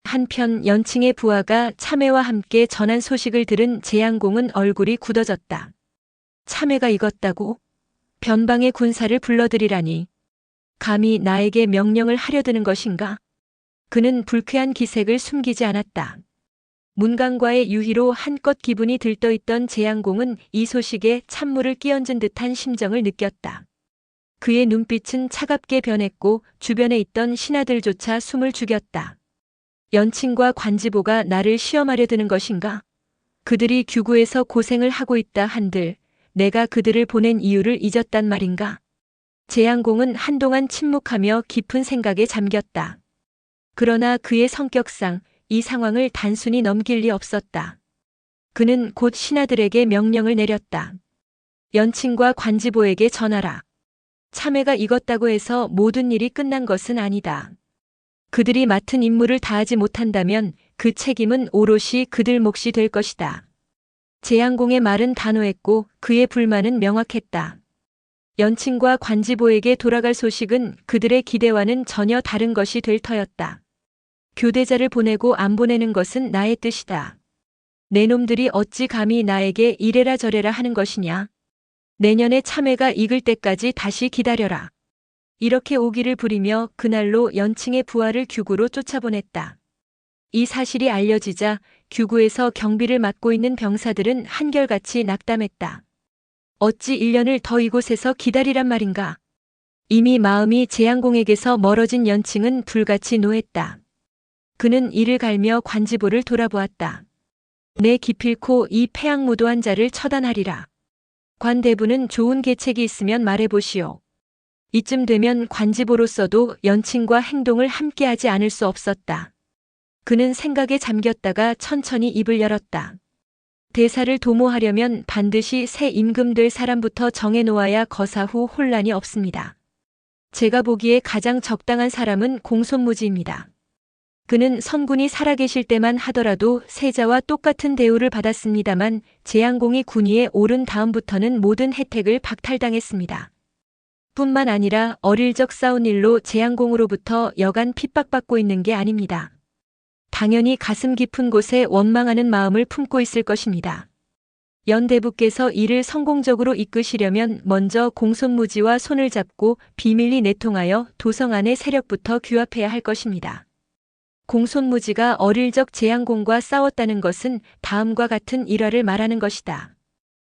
한편 연칭의 부하가 참외와 함께 전한 소식을 들은 재양공은 얼굴이 굳어졌다. 참외가 익었다고? 변방의 군사를 불러들이라니. 감히 나에게 명령을 하려드는 것인가? 그는 불쾌한 기색을 숨기지 않았다. 문강과의 유희로 한껏 기분이 들떠있던 재양공은 이 소식에 찬물을 끼얹은 듯한 심정을 느꼈다. 그의 눈빛은 차갑게 변했고 주변에 있던 신하들조차 숨을 죽였다. 연칭과 관지보가 나를 시험하려 드는 것인가? 그들이 규구에서 고생을 하고 있다 한들 내가 그들을 보낸 이유를 잊었단 말인가? 재양공은 한동안 침묵하며 깊은 생각에 잠겼다. 그러나 그의 성격상 이 상황을 단순히 넘길 리 없었다. 그는 곧 신하들에게 명령을 내렸다. 연칭과 관지보에게 전하라. 참외가 익었다고 해서 모든 일이 끝난 것은 아니다. 그들이 맡은 임무를 다하지 못한다면 그 책임은 오롯이 그들 몫이 될 것이다. 재양공의 말은 단호했고 그의 불만은 명확했다. 연칭과 관지보에게 돌아갈 소식은 그들의 기대와는 전혀 다른 것이 될 터였다. 교대자를 보내고 안 보내는 것은 나의 뜻이다. 내 놈들이 어찌 감히 나에게 이래라 저래라 하는 것이냐. 내년에 참외가 익을 때까지 다시 기다려라. 이렇게 오기를 부리며 그날로 연칭의 부하를 규구로 쫓아보냈다. 이 사실이 알려지자 규구에서 경비를 맡고 있는 병사들은 한결같이 낙담했다. 어찌 1년을 더 이곳에서 기다리란 말인가. 이미 마음이 재양공에게서 멀어진 연칭은 불같이 노했다. 그는 이를 갈며 관지보를 돌아보았다. 내 기필코 이 패양무도한 자를 처단하리라. 관대부는 좋은 계책이 있으면 말해보시오. 이쯤 되면 관지보로서도 연칭과 행동을 함께하지 않을 수 없었다. 그는 생각에 잠겼다가 천천히 입을 열었다. 대사를 도모하려면 반드시 새 임금 될 사람부터 정해놓아야 거사 후 혼란이 없습니다. 제가 보기에 가장 적당한 사람은 공손무지입니다. 그는 선군이 살아계실 때만 하더라도 세자와 똑같은 대우를 받았습니다만 재양공이 군위에 오른 다음부터는 모든 혜택을 박탈당했습니다. 뿐만 아니라 어릴 적 싸운 일로 재양공으로부터 여간 핍박받고 있는 게 아닙니다. 당연히 가슴 깊은 곳에 원망하는 마음을 품고 있을 것입니다. 연대부께서 이를 성공적으로 이끄시려면 먼저 공손무지와 손을 잡고 비밀리 내통하여 도성 안의 세력부터 규합해야 할 것입니다. 공손무지가 어릴 적 재양공과 싸웠다는 것은 다음과 같은 일화를 말하는 것이다.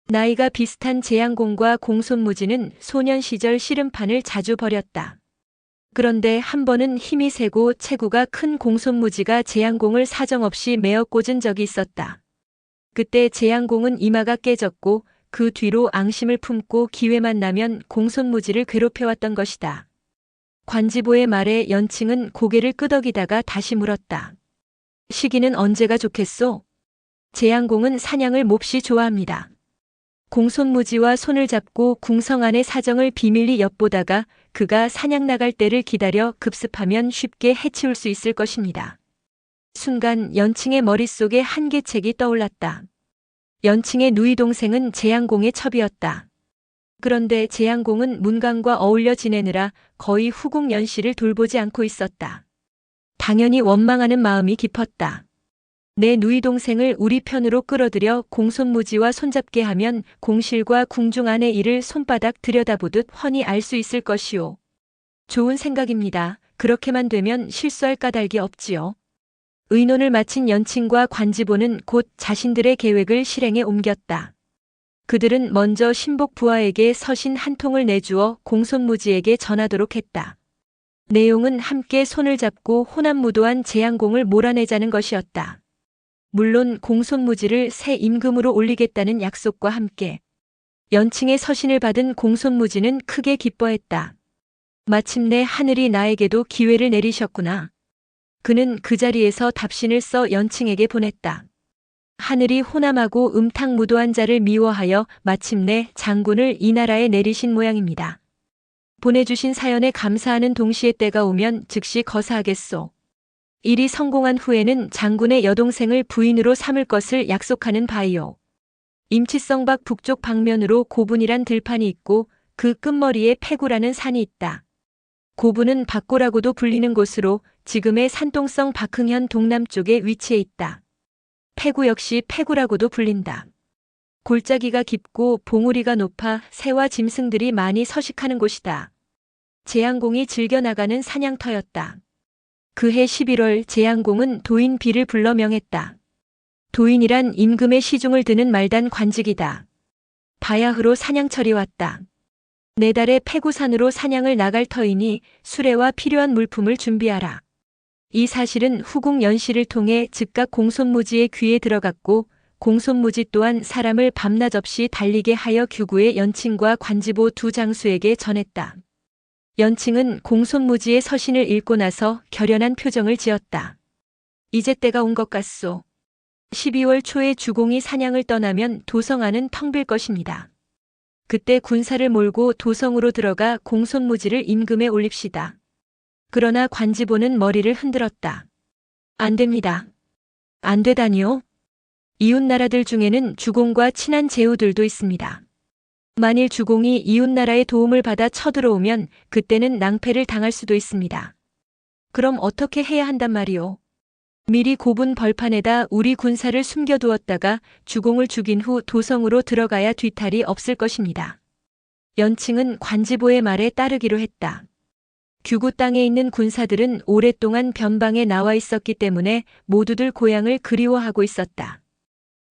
나이가 비슷한 재양공과 공손무지는 소년 시절 씨름판을 자주 벌였다. 그런데 한 번은 힘이 세고 체구가 큰 공손무지가 재양공을 사정없이 메어 꽂은 적이 있었다. 그때 재양공은 이마가 깨졌고 그 뒤로 앙심을 품고 기회만 나면 공손무지를 괴롭혀왔던 것이다. 관지보의 말에 연칭은 고개를 끄덕이다가 다시 물었다. 시기는 언제가 좋겠소? 재양공은 사냥을 몹시 좋아합니다. 공손무지와 손을 잡고 궁성 안의 사정을 비밀리 엿보다가 그가 사냥 나갈 때를 기다려 급습하면 쉽게 해치울 수 있을 것입니다. 순간 연칭의 머릿속에 한 계책이 떠올랐다. 연칭의 누이 동생은 재양공의 첩이었다. 그런데 재양공은 문강과 어울려 지내느라 거의 후궁연씨를 돌보지 않고 있었다. 당연히 원망하는 마음이 깊었다. 내 누이 동생을 우리 편으로 끌어들여 공손무지와 손잡게 하면 공실과 궁중 안의 일을 손바닥 들여다보듯 훤히 알 수 있을 것이오. 좋은 생각입니다. 그렇게만 되면 실수할 까닭이 없지요. 의논을 마친 연친과 관지보는 곧 자신들의 계획을 실행에 옮겼다. 그들은 먼저 신복 부하에게 서신 한 통을 내주어 공손무지에게 전하도록 했다. 내용은 함께 손을 잡고 호남무도한 재양공을 몰아내자는 것이었다. 물론 공손무지를 새 임금으로 올리겠다는 약속과 함께 연칭의 서신을 받은 공손무지는 크게 기뻐했다. 마침내 하늘이 나에게도 기회를 내리셨구나. 그는 그 자리에서 답신을 써 연칭에게 보냈다. 하늘이 호남하고 음탕무도한 자를 미워하여 마침내 장군을 이 나라에 내리신 모양입니다. 보내주신 사연에 감사하는 동시에 때가 오면 즉시 거사하겠소. 일이 성공한 후에는 장군의 여동생을 부인으로 삼을 것을 약속하는 바이오. 임치성박 북쪽 방면으로 고분이란 들판이 있고 그 끝머리에 패구라는 산이 있다. 고분은 박고라고도 불리는 곳으로 지금의 산동성 박흥현 동남쪽에 위치해 있다. 패구 역시 패구라고도 불린다. 골짜기가 깊고 봉우리가 높아 새와 짐승들이 많이 서식하는 곳이다. 재양공이 즐겨나가는 사냥터였다. 그해 11월 재양공은 도인 비를 불러 명했다. 도인이란 임금의 시중을 드는 말단 관직이다. 바야흐로 사냥철이 왔다. 내달에 패구산으로 사냥을 나갈 터이니 수레와 필요한 물품을 준비하라. 이 사실은 후궁 연씨를 통해 즉각 공손무지의 귀에 들어갔고 공손무지 또한 사람을 밤낮 없이 달리게 하여 규구의 연칭과 관지보 두 장수에게 전했다. 연칭은 공손무지의 서신을 읽고 나서 결연한 표정을 지었다. 이제 때가 온 것 같소. 12월 초에 주공이 사냥을 떠나면 도성 안은 텅 빌 것입니다. 그때 군사를 몰고 도성으로 들어가 공손무지를 임금에 올립시다. 그러나 관지보는 머리를 흔들었다. 안 됩니다. 안 되다니요? 이웃나라들 중에는 주공과 친한 제후들도 있습니다. 만일 주공이 이웃나라의 도움을 받아 쳐들어오면 그때는 낭패를 당할 수도 있습니다. 그럼 어떻게 해야 한단 말이오? 미리 고분 벌판에다 우리 군사를 숨겨두었다가 주공을 죽인 후 도성으로 들어가야 뒤탈이 없을 것입니다. 연칭은 관지보의 말에 따르기로 했다. 규구 땅에 있는 군사들은 오랫동안 변방에 나와 있었기 때문에 모두들 고향을 그리워하고 있었다.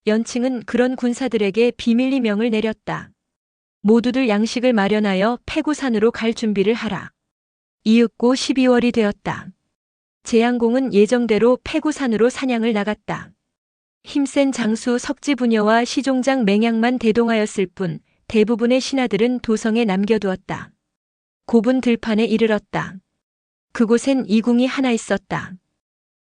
연칭은 그런 군사들에게 비밀리 명을 내렸다. 모두들 양식을 마련하여 패구산으로 갈 준비를 하라. 이윽고 12월이 되었다. 재양공은 예정대로 패구산으로 사냥을 나갔다. 힘센 장수 석지부녀와 시종장 맹양만 대동하였을 뿐 대부분의 신하들은 도성에 남겨두었다. 고분 들판에 이르렀다. 그곳엔 이궁이 하나 있었다.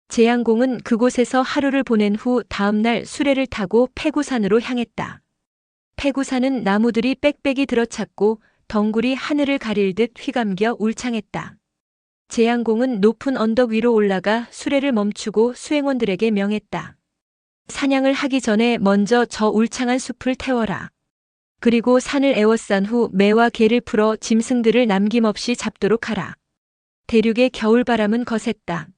재양공은 그곳에서 하루를 보낸 후 다음날 수레를 타고 패구산으로 향했다. 패구산은 나무들이 빽빽이 들어찼고 덩굴이 하늘을 가릴 듯 휘감겨 울창했다. 재양공은 높은 언덕 위로 올라가 수레를 멈추고 수행원들에게 명했다. 사냥을 하기 전에 먼저 저 울창한 숲을 태워라. 그리고 산을 에워싼 후 매와 개를 풀어 짐승들을 남김없이 잡도록 하라. 대륙의 겨울바람은 거셌다.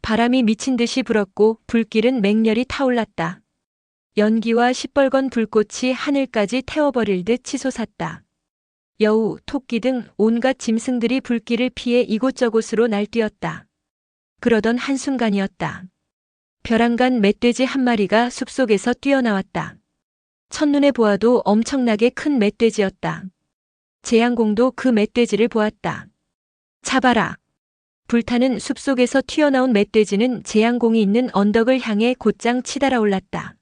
바람이 미친 듯이 불었고 불길은 맹렬히 타올랐다. 연기와 시뻘건 불꽃이 하늘까지 태워버릴 듯 치솟았다. 여우, 토끼 등 온갖 짐승들이 불길을 피해 이곳저곳으로 날뛰었다. 그러던 한순간이었다. 벼랑간 멧돼지 한 마리가 숲속에서 뛰어나왔다. 첫눈에 보아도 엄청나게 큰 멧돼지였다. 재양공도 그 멧돼지를 보았다. 잡아라. 불타는 숲속에서 튀어나온 멧돼지는 재양공이 있는 언덕을 향해 곧장 치달아 올랐다.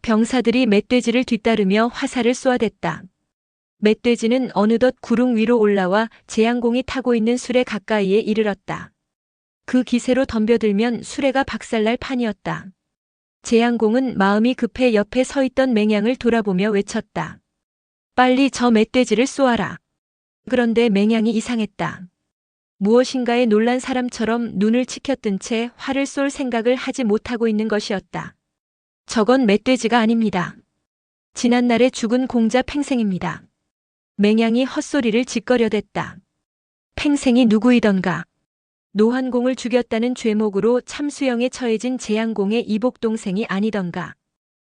병사들이 멧돼지를 뒤따르며 화살을 쏘아댔다. 멧돼지는 어느덧 구릉 위로 올라와 재양공이 타고 있는 수레 가까이에 이르렀다. 그 기세로 덤벼들면 수레가 박살날 판이었다. 재양공은 마음이 급해 옆에 서 있던 맹양을 돌아보며 외쳤다. 빨리 저 멧돼지를 쏘아라. 그런데 맹양이 이상했다. 무엇인가에 놀란 사람처럼 눈을 치켜뜬 채 활을 쏠 생각을 하지 못하고 있는 것이었다. 저건 멧돼지가 아닙니다. 지난날에 죽은 공자 팽생입니다. 맹양이 헛소리를 짓거려댔다. 팽생이 누구이던가. 노환공을 죽였다는 죄목으로 참수형에 처해진 재양공의 이복 동생이 아니던가.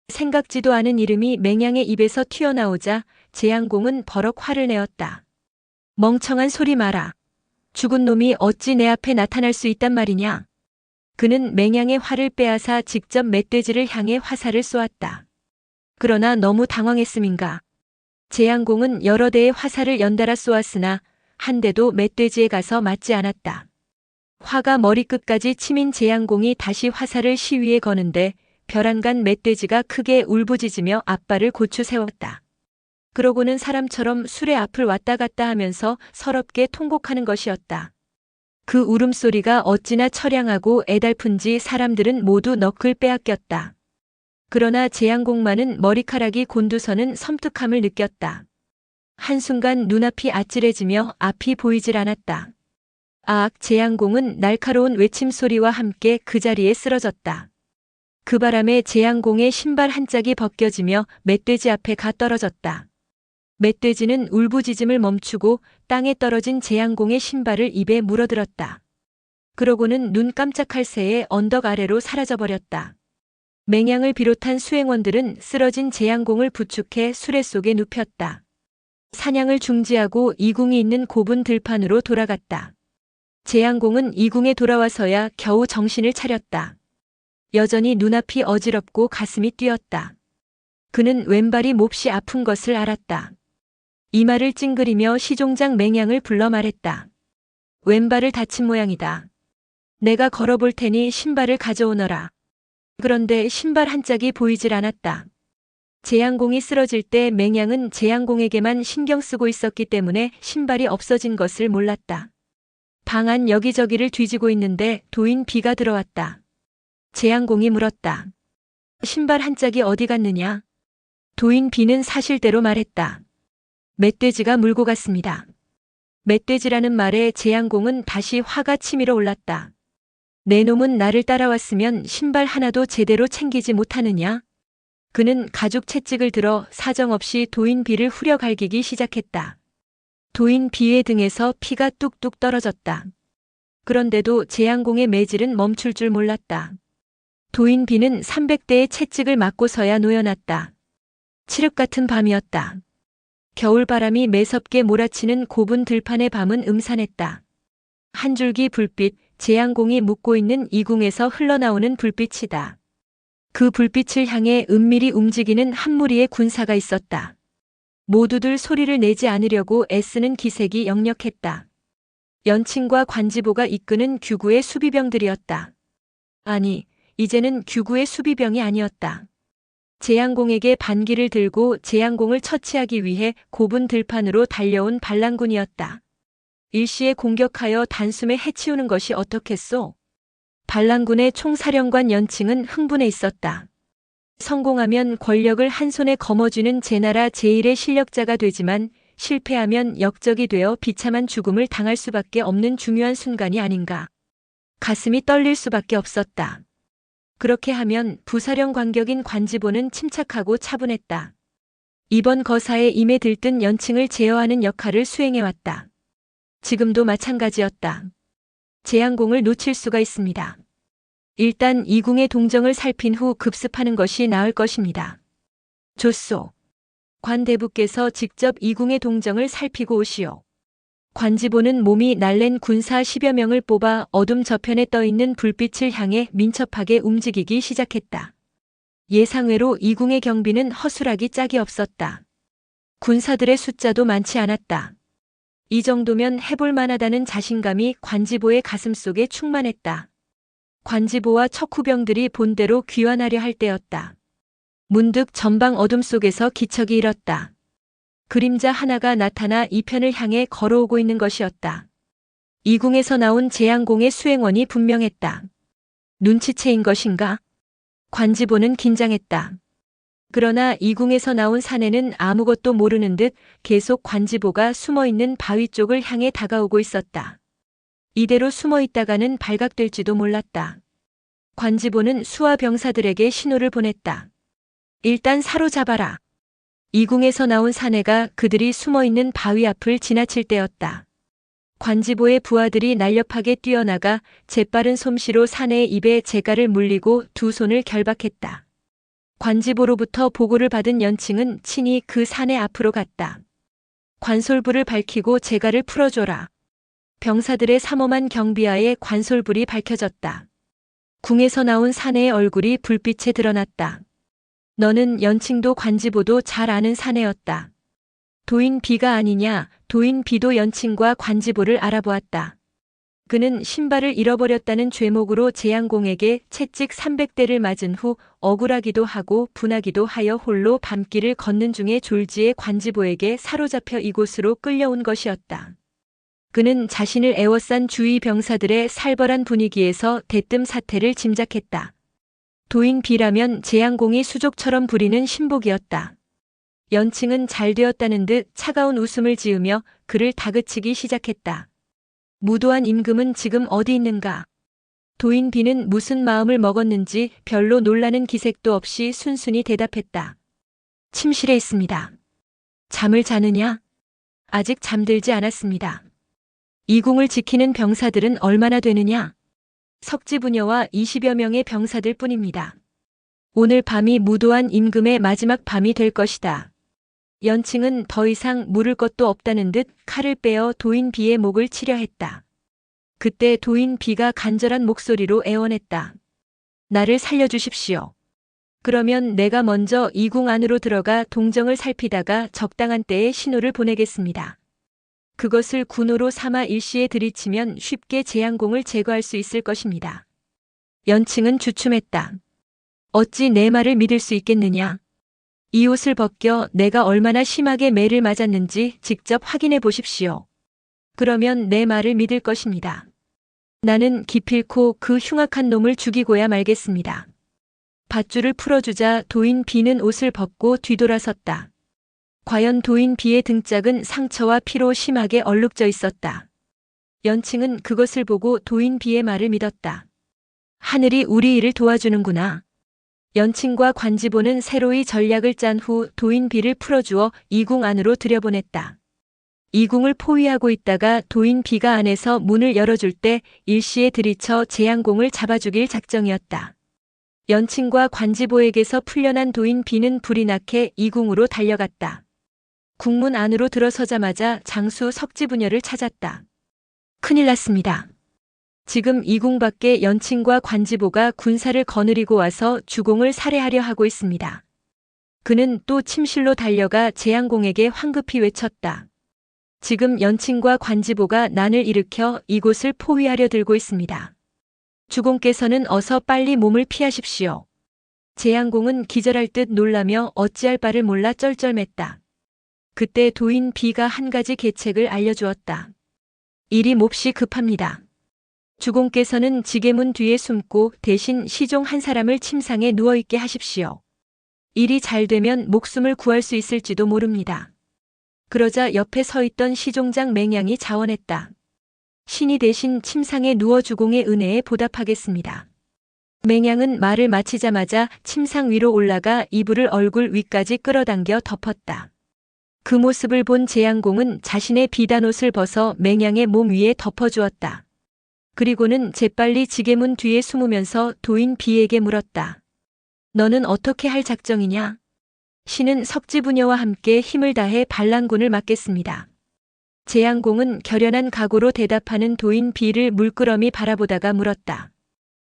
생각지도 않은 이름이 맹양의 입에서 튀어나오자 재양공은 버럭 화를 내었다. 멍청한 소리 마라. 죽은 놈이 어찌 내 앞에 나타날 수 있단 말이냐. 그는 맹양의 화를 빼앗아 직접 멧돼지를 향해 화살을 쏘았다. 그러나 너무 당황했음인가. 재양공은 여러 대의 화살을 연달아 쏘았으나 한 대도 멧돼지에 가서 맞지 않았다. 화가 머리끝까지 치민 재양공이 다시 화살을 시위에 거는데 벼랑간 멧돼지가 크게 울부짖으며 앞발을 고추 세웠다. 그러고는 사람처럼 술의 앞을 왔다 갔다 하면서 서럽게 통곡하는 것이었다. 그 울음소리가 어찌나 처량하고 애달픈지 사람들은 모두 넋을 빼앗겼다. 그러나 재양공만은 머리카락이 곤두서는 섬뜩함을 느꼈다. 한순간 눈앞이 아찔해지며 앞이 보이질 않았다. 아악, 재양공은 날카로운 외침소리와 함께 그 자리에 쓰러졌다. 그 바람에 재양공의 신발 한 짝이 벗겨지며 멧돼지 앞에 가 떨어졌다. 멧돼지는 울부짖음을 멈추고 땅에 떨어진 재양공의 신발을 입에 물어들었다. 그러고는 눈 깜짝할 새에 언덕 아래로 사라져버렸다. 맹양을 비롯한 수행원들은 쓰러진 재양공을 부축해 수레 속에 눕혔다. 사냥을 중지하고 이궁이 있는 곱은 들판으로 돌아갔다. 재양공은 이궁에 돌아와서야 겨우 정신을 차렸다. 여전히 눈앞이 어지럽고 가슴이 뛰었다. 그는 왼발이 몹시 아픈 것을 알았다. 이마를 찡그리며 시종장 맹양을 불러 말했다. 왼발을 다친 모양이다. 내가 걸어볼 테니 신발을 가져오너라. 그런데 신발 한 짝이 보이질 않았다. 재양공이 쓰러질 때 맹양은 재양공에게만 신경 쓰고 있었기 때문에 신발이 없어진 것을 몰랐다. 방 안 여기저기를 뒤지고 있는데 도인 비가 들어왔다. 재양공이 물었다. 신발 한 짝이 어디 갔느냐? 도인 비는 사실대로 말했다. 멧돼지가 물고 갔습니다. 멧돼지라는 말에 재양공은 다시 화가 치밀어 올랐다. 내 놈은 나를 따라왔으면 신발 하나도 제대로 챙기지 못하느냐? 그는 가죽 채찍을 들어 사정없이 도인 비를 후려갈기기 시작했다. 도인 비의 등에서 피가 뚝뚝 떨어졌다. 그런데도 재양공의 매질은 멈출 줄 몰랐다. 도인 비는 300대의 채찍을 맞고서야 놓여놨다. 칠흑 같은 밤이었다. 겨울바람이 매섭게 몰아치는 곱은 들판의 밤은 음산했다. 한 줄기 불빛, 재양공이 묵고 있는 이궁에서 흘러나오는 불빛이다. 그 불빛을 향해 은밀히 움직이는 한 무리의 군사가 있었다. 모두들 소리를 내지 않으려고 애쓰는 기색이 역력했다. 연친과 관지보가 이끄는 규구의 수비병들이었다. 아니, 이제는 규구의 수비병이 아니었다. 재양공에게 반기를 들고 재양공을 처치하기 위해 곱은 들판으로 달려온 반란군이었다. 일시에 공격하여 단숨에 해치우는 것이 어떻겠소? 반란군의 총사령관 연칭은 흥분해 있었다. 성공하면 권력을 한 손에 거머쥐는 제나라 제1의 실력자가 되지만 실패하면 역적이 되어 비참한 죽음을 당할 수밖에 없는 중요한 순간이 아닌가. 가슴이 떨릴 수밖에 없었다. 그렇게 하면 부사령 관격인 관지보는 침착하고 차분했다. 이번 거사에 임에 들뜬 연칭을 제어하는 역할을 수행해왔다. 지금도 마찬가지였다. 재양공을 놓칠 수가 있습니다. 일단 이궁의 동정을 살핀 후 급습하는 것이 나을 것입니다. 좋소. 관대부께서 직접 이궁의 동정을 살피고 오시오. 관지보는 몸이 날랜 군사 10여 명을 뽑아 어둠 저편에 떠있는 불빛을 향해 민첩하게 움직이기 시작했다. 예상외로 이궁의 경비는 허술하기 짝이 없었다. 군사들의 숫자도 많지 않았다. 이 정도면 해볼 만하다는 자신감이 관지보의 가슴속에 충만했다. 관지보와 척후병들이 본대로 귀환하려 할 때였다. 문득 전방 어둠 속에서 기척이 일었다. 그림자 하나가 나타나 이 편을 향해 걸어오고 있는 것이었다. 이궁에서 나온 재양공의 수행원이 분명했다. 눈치채인 것인가? 관지보는 긴장했다. 그러나 이궁에서 나온 사내는 아무것도 모르는 듯 계속 관지보가 숨어있는 바위 쪽을 향해 다가오고 있었다. 이대로 숨어있다가는 발각될지도 몰랐다. 관지보는 수하 병사들에게 신호를 보냈다. 일단 사로잡아라. 이궁에서 나온 사내가 그들이 숨어있는 바위 앞을 지나칠 때였다. 관지보의 부하들이 날렵하게 뛰어나가 재빠른 솜씨로 사내의 입에 재갈을 물리고 두 손을 결박했다. 관지보로부터 보고를 받은 연칭은 친히 그 사내 앞으로 갔다. 관솔불을 밝히고 재갈을 풀어줘라. 병사들의 삼엄한 경비하에 관솔불이 밝혀졌다. 궁에서 나온 사내의 얼굴이 불빛에 드러났다. 너는 연칭도 관지보도 잘 아는 사내였다. 도인 비가 아니냐. 도인 비도 연칭과 관지보를 알아보았다. 그는 신발을 잃어버렸다는 죄목으로 재양공에게 채찍 300대를 맞은 후 억울하기도 하고 분하기도 하여 홀로 밤길을 걷는 중에 졸지에 관지보에게 사로잡혀 이곳으로 끌려온 것이었다. 그는 자신을 애워싼 주위 병사들의 살벌한 분위기에서 대뜸 사태를 짐작했다. 도인 비라면 재양공이 수족처럼 부리는 신복이었다. 연칭은 잘 되었다는 듯 차가운 웃음을 지으며 그를 다그치기 시작했다. 무도한 임금은 지금 어디 있는가? 도인 비는 무슨 마음을 먹었는지 별로 놀라는 기색도 없이 순순히 대답했다. 침실에 있습니다. 잠을 자느냐? 아직 잠들지 않았습니다. 이 궁을 지키는 병사들은 얼마나 되느냐? 석지부녀와 20여 명의 병사들 뿐입니다. 오늘 밤이 무도한 임금의 마지막 밤이 될 것이다. 연칭은 더 이상 물을 것도 없다는 듯 칼을 빼어 도인 비의 목을 치려 했다. 그때 도인 비가 간절한 목소리로 애원했다. 나를 살려주십시오. 그러면 내가 먼저 이 궁 안으로 들어가 동정을 살피다가 적당한 때에 신호를 보내겠습니다. 그것을 군호로 삼아 일시에 들이치면 쉽게 재양공을 제거할 수 있을 것입니다. 연칭은 주춤했다. 어찌 내 말을 믿을 수 있겠느냐? 이 옷을 벗겨 내가 얼마나 심하게 매를 맞았는지 직접 확인해 보십시오. 그러면 내 말을 믿을 것입니다. 나는 기필코 그 흉악한 놈을 죽이고야 말겠습니다. 밧줄을 풀어주자 도인 비는 옷을 벗고 뒤돌아섰다. 과연 도인 비의 등짝은 상처와 피로 심하게 얼룩져 있었다. 연칭은 그것을 보고 도인 비의 말을 믿었다. 하늘이 우리 일을 도와주는구나. 연칭과 관지보는 새로이 전략을 짠 후 도인 비를 풀어주어 이궁 안으로 들여보냈다. 이궁을 포위하고 있다가 도인 비가 안에서 문을 열어줄 때 일시에 들이쳐 재양공을 잡아주길 작정이었다. 연칭과 관지보에게서 풀려난 도인 비는 불이 나게 이궁으로 달려갔다. 궁문 안으로 들어서자마자 장수 석지부녀를 찾았다. 큰일 났습니다. 지금 이궁 밖에 연칭과 관지보가 군사를 거느리고 와서 주공을 살해하려 하고 있습니다. 그는 또 침실로 달려가 재양공에게 황급히 외쳤다. 지금 연칭과 관지보가 난을 일으켜 이곳을 포위하려 들고 있습니다. 주공께서는 어서 빨리 몸을 피하십시오. 재양공은 기절할 듯 놀라며 어찌할 바를 몰라 쩔쩔맸다. 그때 도인 비가 한 가지 계책을 알려주었다. 일이 몹시 급합니다. 주공께서는 지게문 뒤에 숨고 대신 시종 한 사람을 침상에 누워있게 하십시오. 일이 잘 되면 목숨을 구할 수 있을지도 모릅니다. 그러자 옆에 서 있던 시종장 맹양이 자원했다. 신이 대신 침상에 누워 주공의 은혜에 보답하겠습니다. 맹양은 말을 마치자마자 침상 위로 올라가 이불을 얼굴 위까지 끌어당겨 덮었다. 그 모습을 본 재양공은 자신의 비단옷을 벗어 맹양의 몸 위에 덮어주었다. 그리고는 재빨리 지게문 뒤에 숨으면서 도인 비에게 물었다. 너는 어떻게 할 작정이냐? 신은 석지부녀와 함께 힘을 다해 반란군을 막겠습니다. 재양공은 결연한 각오로 대답하는 도인 비를 물끄러미 바라보다가 물었다.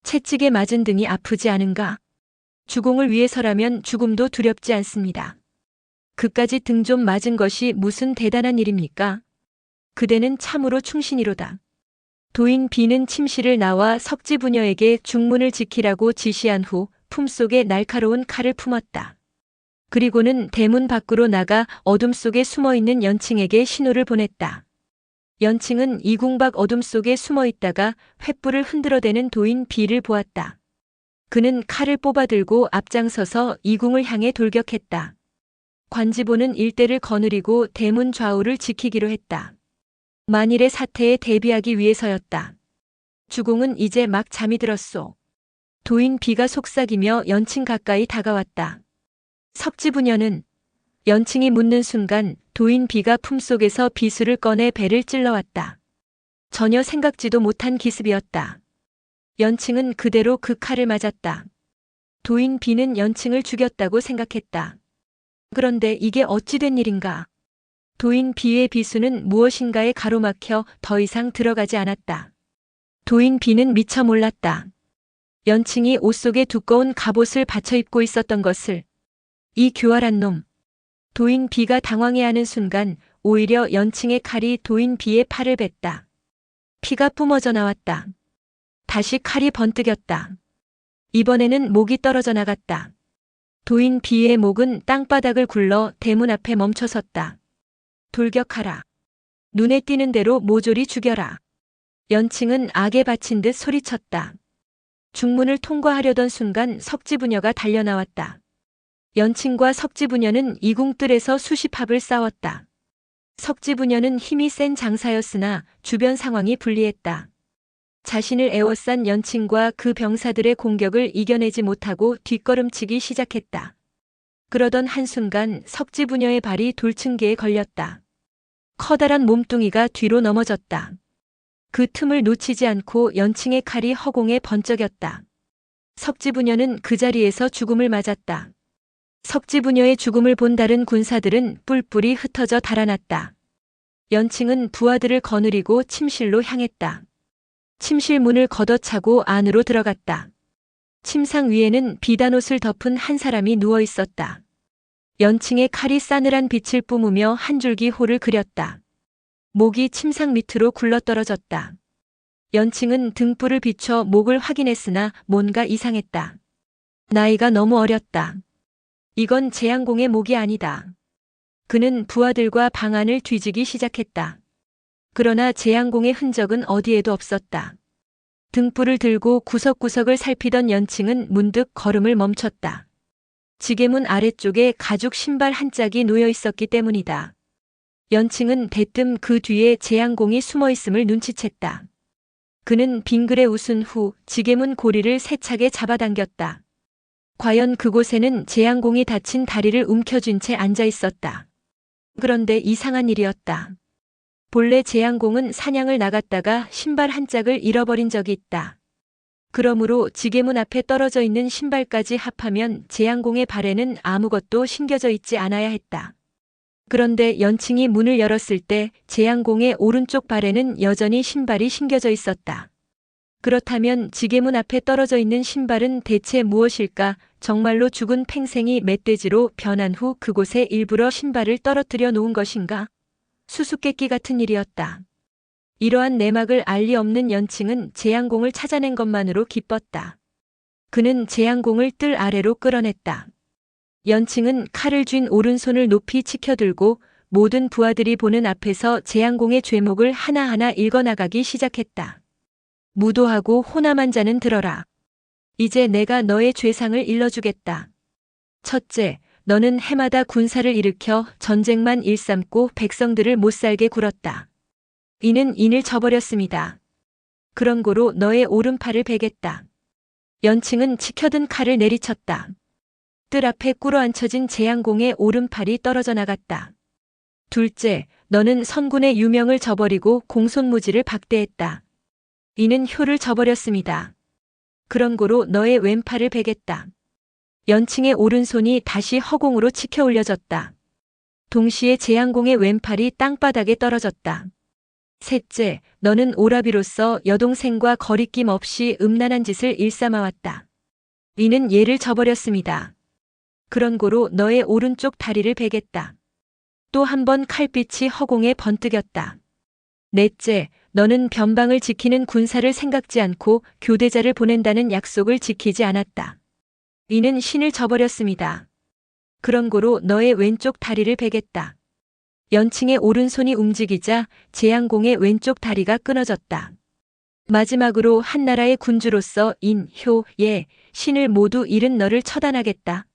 채찍에 맞은 등이 아프지 않은가? 주공을 위해서라면 죽음도 두렵지 않습니다. 그까지 등 좀 맞은 것이 무슨 대단한 일입니까? 그대는 참으로 충신이로다. 도인 비는 침실을 나와 석지부녀에게 중문을 지키라고 지시한 후 품속에 날카로운 칼을 품었다. 그리고는 대문 밖으로 나가 어둠 속에 숨어있는 연칭에게 신호를 보냈다. 연칭은 이궁 밖 어둠 속에 숨어있다가 횃불을 흔들어대는 도인 비를 보았다. 그는 칼을 뽑아들고 앞장서서 이궁을 향해 돌격했다. 관지보는 일대를 거느리고 대문 좌우를 지키기로 했다. 만일의 사태에 대비하기 위해서였다. 주공은 이제 막 잠이 들었소. 도인 비가 속삭이며 연칭 가까이 다가왔다. 석지부녀는 연칭이 묻는 순간 도인 비가 품속에서 비수를 꺼내 배를 찔러왔다. 전혀 생각지도 못한 기습이었다. 연칭은 그대로 그 칼을 맞았다. 도인 비는 연칭을 죽였다고 생각했다. 그런데 이게 어찌 된 일인가? 도인 비의 비수는 무엇인가에 가로막혀 더 이상 들어가지 않았다. 도인 비는 미처 몰랐다. 연칭이 옷 속에 두꺼운 갑옷을 받쳐 입고 있었던 것을. 이 교활한 놈. 도인 비가 당황해하는 순간 오히려 연칭의 칼이 도인 비의 팔을 뱄다. 피가 뿜어져 나왔다. 다시 칼이 번뜩였다. 이번에는 목이 떨어져 나갔다. 도인 비의 목은 땅바닥을 굴러 대문 앞에 멈춰섰다. 돌격하라. 눈에 띄는 대로 모조리 죽여라. 연칭은 악에 바친 듯 소리쳤다. 중문을 통과하려던 순간 석지부녀가 달려나왔다. 연칭과 석지부녀는 이궁뜰에서 수십 합을 싸웠다. 석지부녀는 힘이 센 장사였으나 주변 상황이 불리했다. 자신을 에워싼 연칭과 그 병사들의 공격을 이겨내지 못하고 뒷걸음치기 시작했다. 그러던 한순간 석지부녀의 발이 돌층계에 걸렸다. 커다란 몸뚱이가 뒤로 넘어졌다. 그 틈을 놓치지 않고 연칭의 칼이 허공에 번쩍였다. 석지부녀는 그 자리에서 죽음을 맞았다. 석지부녀의 죽음을 본 다른 군사들은 뿔뿔이 흩어져 달아났다. 연칭은 부하들을 거느리고 침실로 향했다. 침실 문을 걷어차고 안으로 들어갔다. 침상 위에는 비단옷을 덮은 한 사람이 누워 있었다. 연칭의 칼이 싸늘한 빛을 뿜으며 한 줄기 호를 그렸다. 목이 침상 밑으로 굴러떨어졌다. 연칭은 등불을 비춰 목을 확인했으나 뭔가 이상했다. 나이가 너무 어렸다. 이건 재앙공의 목이 아니다. 그는 부하들과 방안을 뒤지기 시작했다. 그러나 재앙공의 흔적은 어디에도 없었다. 등불을 들고 구석구석을 살피던 연칭은 문득 걸음을 멈췄다. 지게문 아래쪽에 가죽 신발 한 짝이 놓여 있었기 때문이다. 연칭은 대뜸 그 뒤에 재앙공이 숨어 있음을 눈치챘다. 그는 빙그레 웃은 후 지게문 고리를 세차게 잡아당겼다. 과연 그곳에는 재앙공이 다친 다리를 움켜쥔 채 앉아 있었다. 그런데 이상한 일이었다. 본래 재앙공은 사냥을 나갔다가 신발 한 짝을 잃어버린 적이 있다. 그러므로 지게문 앞에 떨어져 있는 신발까지 합하면 재앙공의 발에는 아무것도 신겨져 있지 않아야 했다. 그런데 연칭이 문을 열었을 때 재앙공의 오른쪽 발에는 여전히 신발이 신겨져 있었다. 그렇다면 지게문 앞에 떨어져 있는 신발은 대체 무엇일까? 정말로 죽은 팽생이 멧돼지로 변한 후 그곳에 일부러 신발을 떨어뜨려 놓은 것인가? 수수께끼 같은 일이었다. 이러한 내막을 알 리 없는 연칭은 재앙공을 찾아낸 것만으로 기뻤다. 그는 재앙공을 뜰 아래로 끌어냈다. 연칭은 칼을 쥔 오른손을 높이 치켜들고 모든 부하들이 보는 앞에서 재앙공의 죄목을 하나하나 읽어나가기 시작했다. 무도하고 호남한 자는 들어라. 이제 내가 너의 죄상을 일러주겠다. 첫째, 너는 해마다 군사를 일으켜 전쟁만 일삼고 백성들을 못살게 굴었다. 이는 인을 저버렸습니다. 그런 고로 너의 오른팔을 베겠다. 연칭은 치켜든 칼을 내리쳤다. 뜰 앞에 꿇어앉혀진 재앙공의 오른팔이 떨어져 나갔다. 둘째, 너는 선군의 유명을 저버리고 공손무지를 박대했다. 이는 효를 저버렸습니다. 그런 고로 너의 왼팔을 베겠다. 연칭의 오른손이 다시 허공으로 치켜 올려졌다. 동시에 재앙공의 왼팔이 땅바닥에 떨어졌다. 셋째, 너는 오라비로서 여동생과 거리낌 없이 음란한 짓을 일삼아왔다. 이는 예를 저버렸습니다. 그런 고로 너의 오른쪽 다리를 베겠다. 또 한 번 칼빛이 허공에 번뜩였다. 넷째, 너는 변방을 지키는 군사를 생각지 않고 교대자를 보낸다는 약속을 지키지 않았다. 이는 신을 저버렸습니다. 그런 고로 너의 왼쪽 다리를 베겠다. 연칭의 오른손이 움직이자 재앙공의 왼쪽 다리가 끊어졌다. 마지막으로 한 나라의 군주로서 인, 효, 예, 신을 모두 잃은 너를 처단하겠다.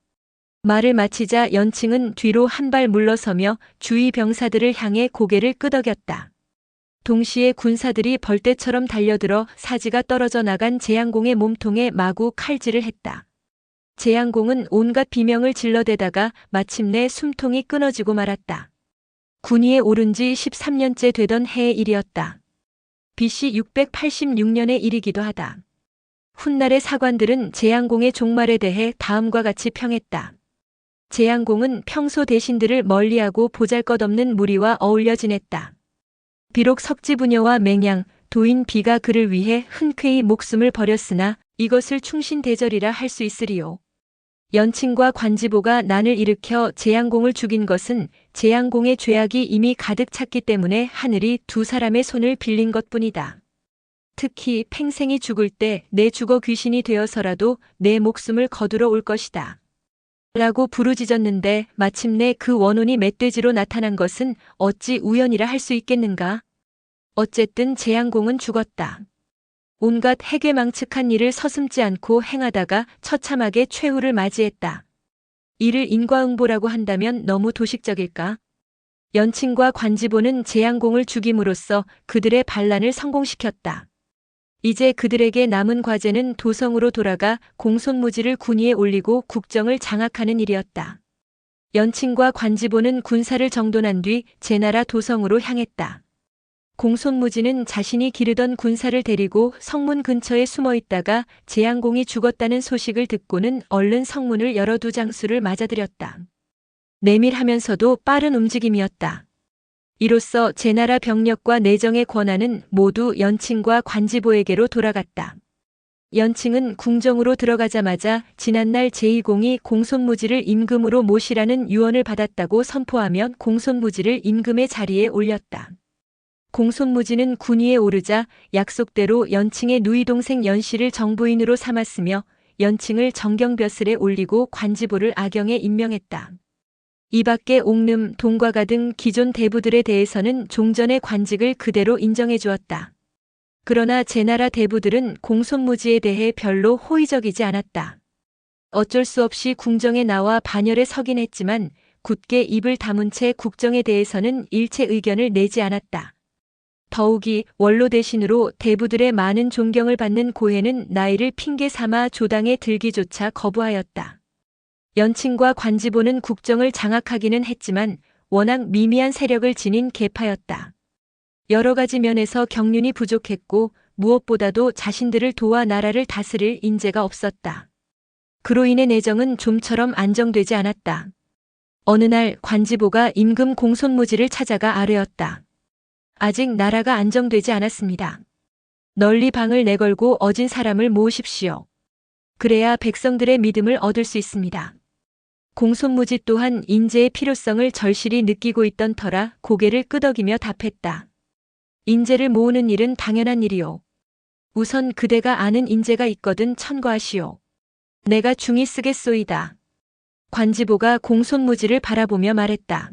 말을 마치자 연칭은 뒤로 한 발 물러서며 주위 병사들을 향해 고개를 끄덕였다. 동시에 군사들이 벌떼처럼 달려들어 사지가 떨어져 나간 재앙공의 몸통에 마구 칼질을 했다. 재양공은 온갖 비명을 질러대다가 마침내 숨통이 끊어지고 말았다. 군위에 오른 지 13년째 되던 해의 일이었다. BC 686년의 일이기도 하다. 훗날의 사관들은 재양공의 종말에 대해 다음과 같이 평했다. 재양공은 평소 대신들을 멀리하고 보잘것없는 무리와 어울려 지냈다. 비록 석지부녀와 맹양, 도인 비가 그를 위해 흔쾌히 목숨을 버렸으나 이것을 충신대절이라 할 수 있으리요. 연친과 관지보가 난을 일으켜 재양공을 죽인 것은 재양공의 죄악이 이미 가득 찼기 때문에 하늘이 두 사람의 손을 빌린 것뿐이다. 특히 팽생이 죽을 때 내 죽어 귀신이 되어서라도 내 목숨을 거두러 올 것이다. 라고 부르짖었는데 마침내 그 원혼이 멧돼지로 나타난 것은 어찌 우연이라 할 수 있겠는가? 어쨌든 재양공은 죽었다. 온갖 해괴망측한 일을 서슴지 않고 행하다가 처참하게 최후를 맞이했다. 이를 인과응보라고 한다면 너무 도식적일까? 연친과 관지보는 재양공을 죽임으로써 그들의 반란을 성공시켰다. 이제 그들에게 남은 과제는 도성으로 돌아가 공손무지를 군위에 올리고 국정을 장악하는 일이었다. 연친과 관지보는 군사를 정돈한 뒤 제나라 도성으로 향했다. 공손무지는 자신이 기르던 군사를 데리고 성문 근처에 숨어 있다가 재양공이 죽었다는 소식을 듣고는 얼른 성문을 열어 두 장수를 맞아들였다. 내밀하면서도 빠른 움직임이었다. 이로써 제나라 병력과 내정의 권한은 모두 연칭과 관지보에게로 돌아갔다. 연칭은 궁정으로 들어가자마자 지난날 제2공이 공손무지를 임금으로 모시라는 유언을 받았다고 선포하며 공손무지를 임금의 자리에 올렸다. 공손무지는 군위에 오르자 약속대로 연칭의 누이 동생 연씨를 정부인으로 삼았으며 연칭을 정경벼슬에 올리고 관지보를 악영에 임명했다. 이 밖에 옥름, 동과가 등 기존 대부들에 대해서는 종전의 관직을 그대로 인정해 주었다. 그러나 제나라 대부들은 공손무지에 대해 별로 호의적이지 않았다. 어쩔 수 없이 궁정에 나와 반열에 서긴 했지만 굳게 입을 다문 채 국정에 대해서는 일체 의견을 내지 않았다. 더욱이 원로 대신으로 대부들의 많은 존경을 받는 고해는 나이를 핑계 삼아 조당에 들기조차 거부하였다. 연칭과 관지보는 국정을 장악하기는 했지만 워낙 미미한 세력을 지닌 계파였다. 여러 가지 면에서 경륜이 부족했고 무엇보다도 자신들을 도와 나라를 다스릴 인재가 없었다. 그로 인해 내정은 좀처럼 안정되지 않았다. 어느 날 관지보가 임금 공손무지를 찾아가 아뢰었다. 아직 나라가 안정되지 않았습니다. 널리 방을 내걸고 어진 사람을 모으십시오. 그래야 백성들의 믿음을 얻을 수 있습니다. 공손무지 또한 인재의 필요성을 절실히 느끼고 있던 터라 고개를 끄덕이며 답했다. 인재를 모으는 일은 당연한 일이요. 우선 그대가 아는 인재가 있거든 천거하시오. 내가 중히 쓰겠소이다. 관지보가 공손무지를 바라보며 말했다.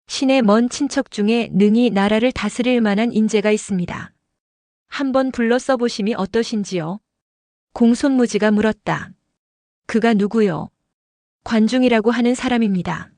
신의 먼 친척 중에 능히 나라를 다스릴 만한 인재가 있습니다. 한번 불러 써보심이 어떠신지요? 공손무지가 물었다. 그가 누구요? 관중이라고 하는 사람입니다.